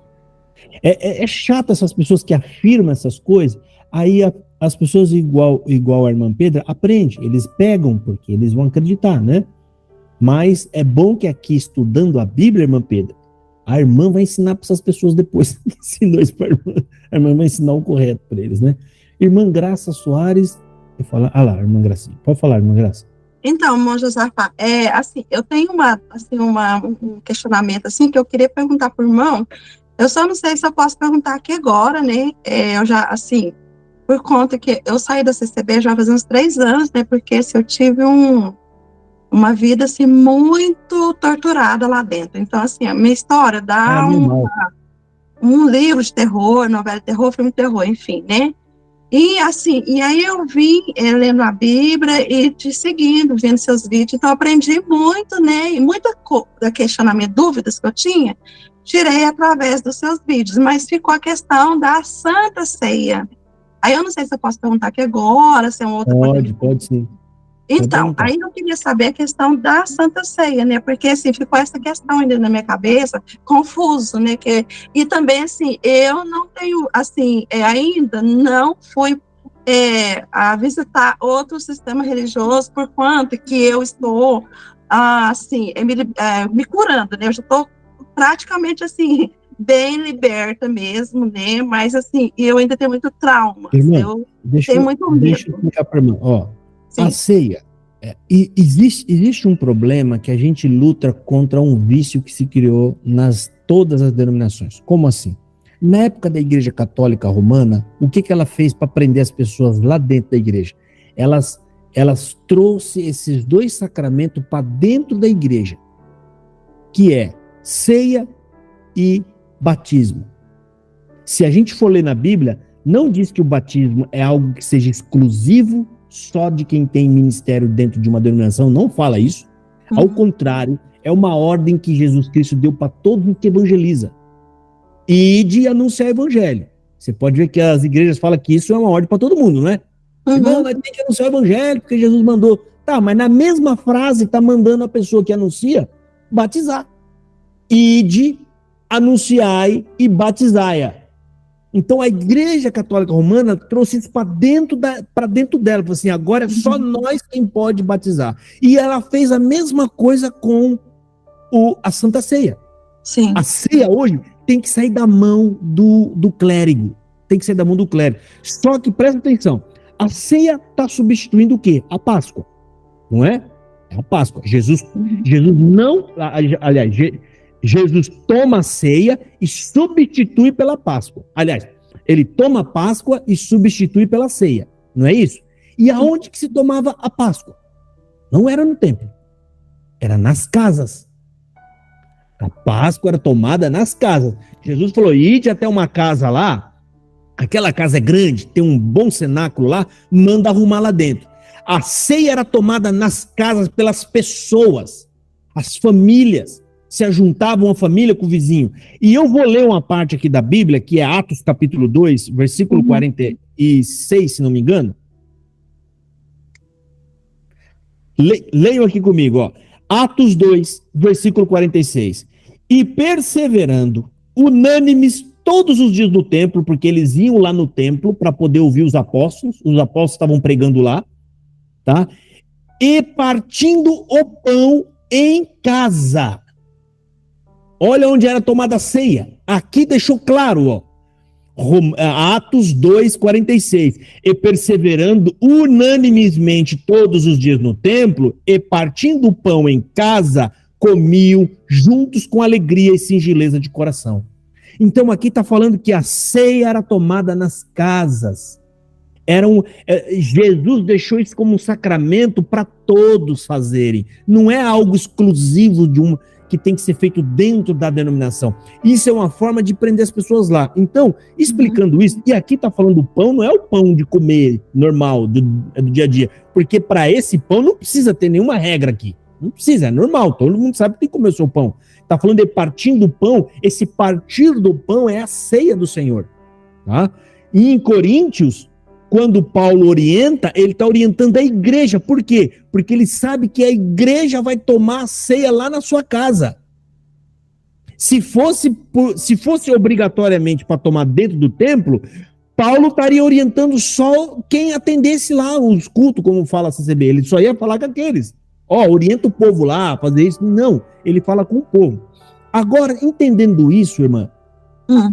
É chato essas pessoas que afirmam essas coisas, aí as pessoas igual a irmã Pedra aprendem, eles pegam porque eles vão acreditar, né? Mas é bom que aqui, estudando a Bíblia, irmã Pedra, a irmã vai ensinar para essas pessoas depois, ensinou isso para a irmã vai ensinar o correto para eles, né? Irmã Graça Soares, eu falo, lá, irmã Gracinha, pode falar, irmã Graça. Então, irmão Josafá, assim, eu tenho um questionamento, assim, que eu queria perguntar para o irmão. Eu só não sei se eu posso perguntar aqui agora, né? Eu já, assim, por conta que eu saí da CCB já faz uns 3 anos, né? Porque, assim, eu tive uma vida, assim, muito torturada lá dentro. Então, assim, a minha história dá um livro de terror, novela de terror, filme de terror, enfim, né? E assim, e aí eu vim lendo a Bíblia e te seguindo, vendo seus vídeos, então eu aprendi muito, né, e muita questionamento, dúvidas que eu tinha, tirei através dos seus vídeos, mas ficou a questão da Santa Ceia. Aí eu não sei se eu posso perguntar aqui agora, se é um outro... Pode sim. Então, aí eu queria saber a questão da Santa Ceia, né, porque assim, ficou essa questão ainda na minha cabeça, confuso, né, e também assim, eu não tenho, assim, ainda não fui a visitar outro sistema religioso, por quanto que eu estou, assim, me curando, né, eu já estou praticamente, assim, bem liberta mesmo, né, mas assim, eu ainda tenho muito trauma, eu tenho muito medo. Deixa eu explicar para mim, a ceia, existe um problema que a gente luta contra um vício que se criou todas as denominações. Como assim? Na época da Igreja Católica Romana, o que ela fez para prender as pessoas lá dentro da igreja? Elas trouxe esses 2 sacramentos para dentro da igreja, que é ceia e batismo. Se a gente for ler na Bíblia, não diz que o batismo é algo que seja exclusivo só de quem tem ministério dentro de uma denominação, não fala isso. Ao contrário, é uma ordem que Jesus Cristo deu para todo mundo que evangeliza. E de anunciar o evangelho. Você pode ver que as igrejas falam que isso é uma ordem para todo mundo, né? Não, mas tem que anunciar o evangelho porque Jesus mandou. Tá, mas na mesma frase está mandando a pessoa que anuncia batizar. Ide, anunciai e batizai. Então a Igreja Católica Romana trouxe isso para dentro dela, falou assim, agora é só nós quem pode batizar. E ela fez a mesma coisa com a Santa Ceia. Sim. A ceia hoje tem que sair da mão do clérigo, tem que ser da mão do clero. Só que, presta atenção, a ceia está substituindo o quê? A Páscoa, não é? É a Páscoa. Jesus não, aliás, Jesus toma a ceia e substitui pela Páscoa. Aliás, ele toma a Páscoa e substitui pela ceia, não é isso? E aonde que se tomava a Páscoa? Não era no templo, era nas casas. A Páscoa era tomada nas casas. Jesus falou, ide até uma casa lá, aquela casa é grande, tem um bom cenáculo lá, manda arrumar lá dentro. A ceia era tomada nas casas pelas pessoas, as famílias se ajuntavam a família com o vizinho. E eu vou ler uma parte aqui da Bíblia, que é Atos capítulo 2, versículo 46, se não me engano. Leiam aqui comigo, ó. Atos 2, versículo 46. E perseverando, unânimes todos os dias no templo, porque eles iam lá no templo para poder ouvir os apóstolos estavam pregando lá, tá? E partindo o pão em casa. Olha onde era tomada a ceia. Aqui deixou claro, ó. Atos 2, 46. E perseverando unanimemente todos os dias no templo, e partindo o pão em casa, comiam juntos com alegria e singeleza de coração. Então aqui está falando que a ceia era tomada nas casas. Jesus deixou isso como um sacramento para todos fazerem. Não é algo exclusivo que tem que ser feito dentro da denominação. Isso é uma forma de prender as pessoas lá. Então, explicando isso, e aqui está falando do pão, não é o pão de comer normal, do dia a dia, porque para esse pão não precisa ter nenhuma regra aqui. Não precisa, é normal, todo mundo sabe que tem que comer o seu pão. Está falando de partindo do pão, esse partir do pão é a ceia do Senhor. Tá? E em Coríntios, quando Paulo orienta, ele está orientando a igreja. Por quê? Porque ele sabe que a igreja vai tomar a ceia lá na sua casa. Se fosse obrigatoriamente para tomar dentro do templo, Paulo estaria orientando só quem atendesse lá os cultos, como fala a CCB. Ele só ia falar com aqueles. Orienta o povo lá a fazer isso. Não, ele fala com o povo. Agora, entendendo isso, irmã,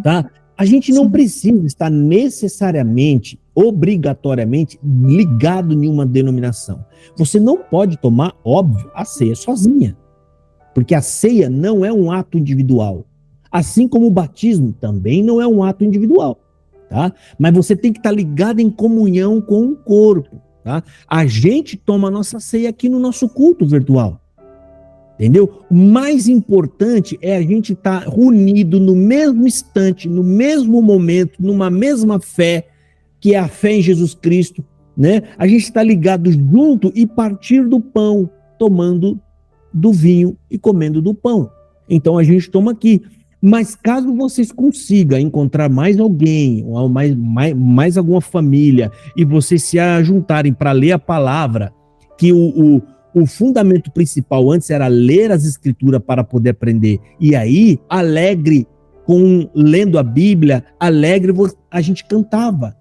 tá? A gente não precisa estar necessariamente, obrigatoriamente, ligado em uma denominação. Você não pode tomar, óbvio, a ceia sozinha. Porque a ceia não é um ato individual. Assim como o batismo também não é um ato individual. Tá? Mas você tem que estar ligado em comunhão com o corpo. Tá? A gente toma a nossa ceia aqui no nosso culto virtual. Entendeu? O mais importante é a gente estar unido no mesmo instante, no mesmo momento, numa mesma fé, que é a fé em Jesus Cristo, né? A gente está ligado junto e partir do pão, tomando do vinho e comendo do pão. Então a gente toma aqui. Mas caso vocês consigam encontrar mais alguém, ou mais alguma família, e vocês se juntarem para ler a palavra, que o fundamento principal antes era ler as escrituras para poder aprender. E aí, alegre, lendo a Bíblia, alegre, a gente cantava,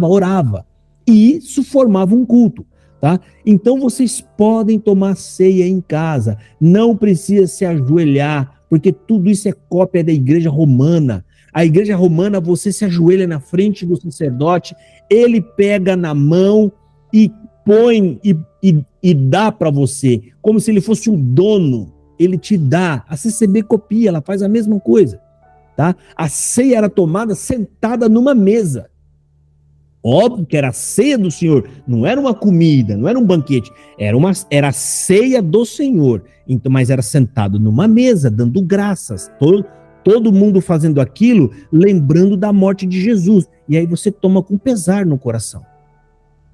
orava. E isso formava um culto. Tá? Então vocês podem tomar ceia em casa. Não precisa se ajoelhar, porque tudo isso é cópia da igreja romana. A igreja romana, você se ajoelha na frente do sacerdote, ele pega na mão e põe e dá para você, como se ele fosse um dono, ele te dá. A CCB copia, ela faz a mesma coisa. Tá? A ceia era tomada sentada numa mesa. Óbvio que era a ceia do Senhor, não era uma comida, não era um banquete, era a ceia do Senhor. Então, mas era sentado numa mesa, dando graças, todo mundo fazendo aquilo, lembrando da morte de Jesus. E aí você toma com pesar no coração.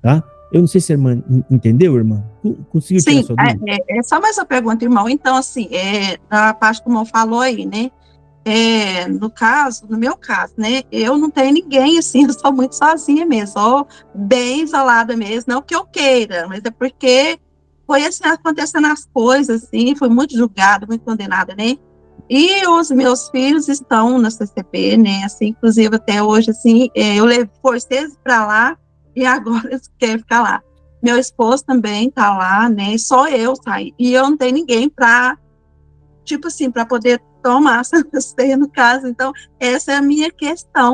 Tá? Eu não sei se a irmã entendeu, irmã? Conseguiu tirar sua dúvida? É só mais uma pergunta, irmão. Então, assim, a parte que o irmão falou aí, né? No meu caso, né, eu não tenho ninguém, assim, eu sou muito sozinha mesmo, sou bem isolada mesmo, não que eu queira, mas é porque foi assim, acontecendo as coisas, assim, fui muito julgada, muito condenada, né, e os meus filhos estão na CCB, né, assim, inclusive até hoje, assim, eu forcei eles para lá, e agora eles querem ficar lá. Meu esposo também tá lá, né, só eu saí, e eu não tenho ninguém para, tipo assim, para poder tomar essa ceia no caso. Então, essa é a minha questão.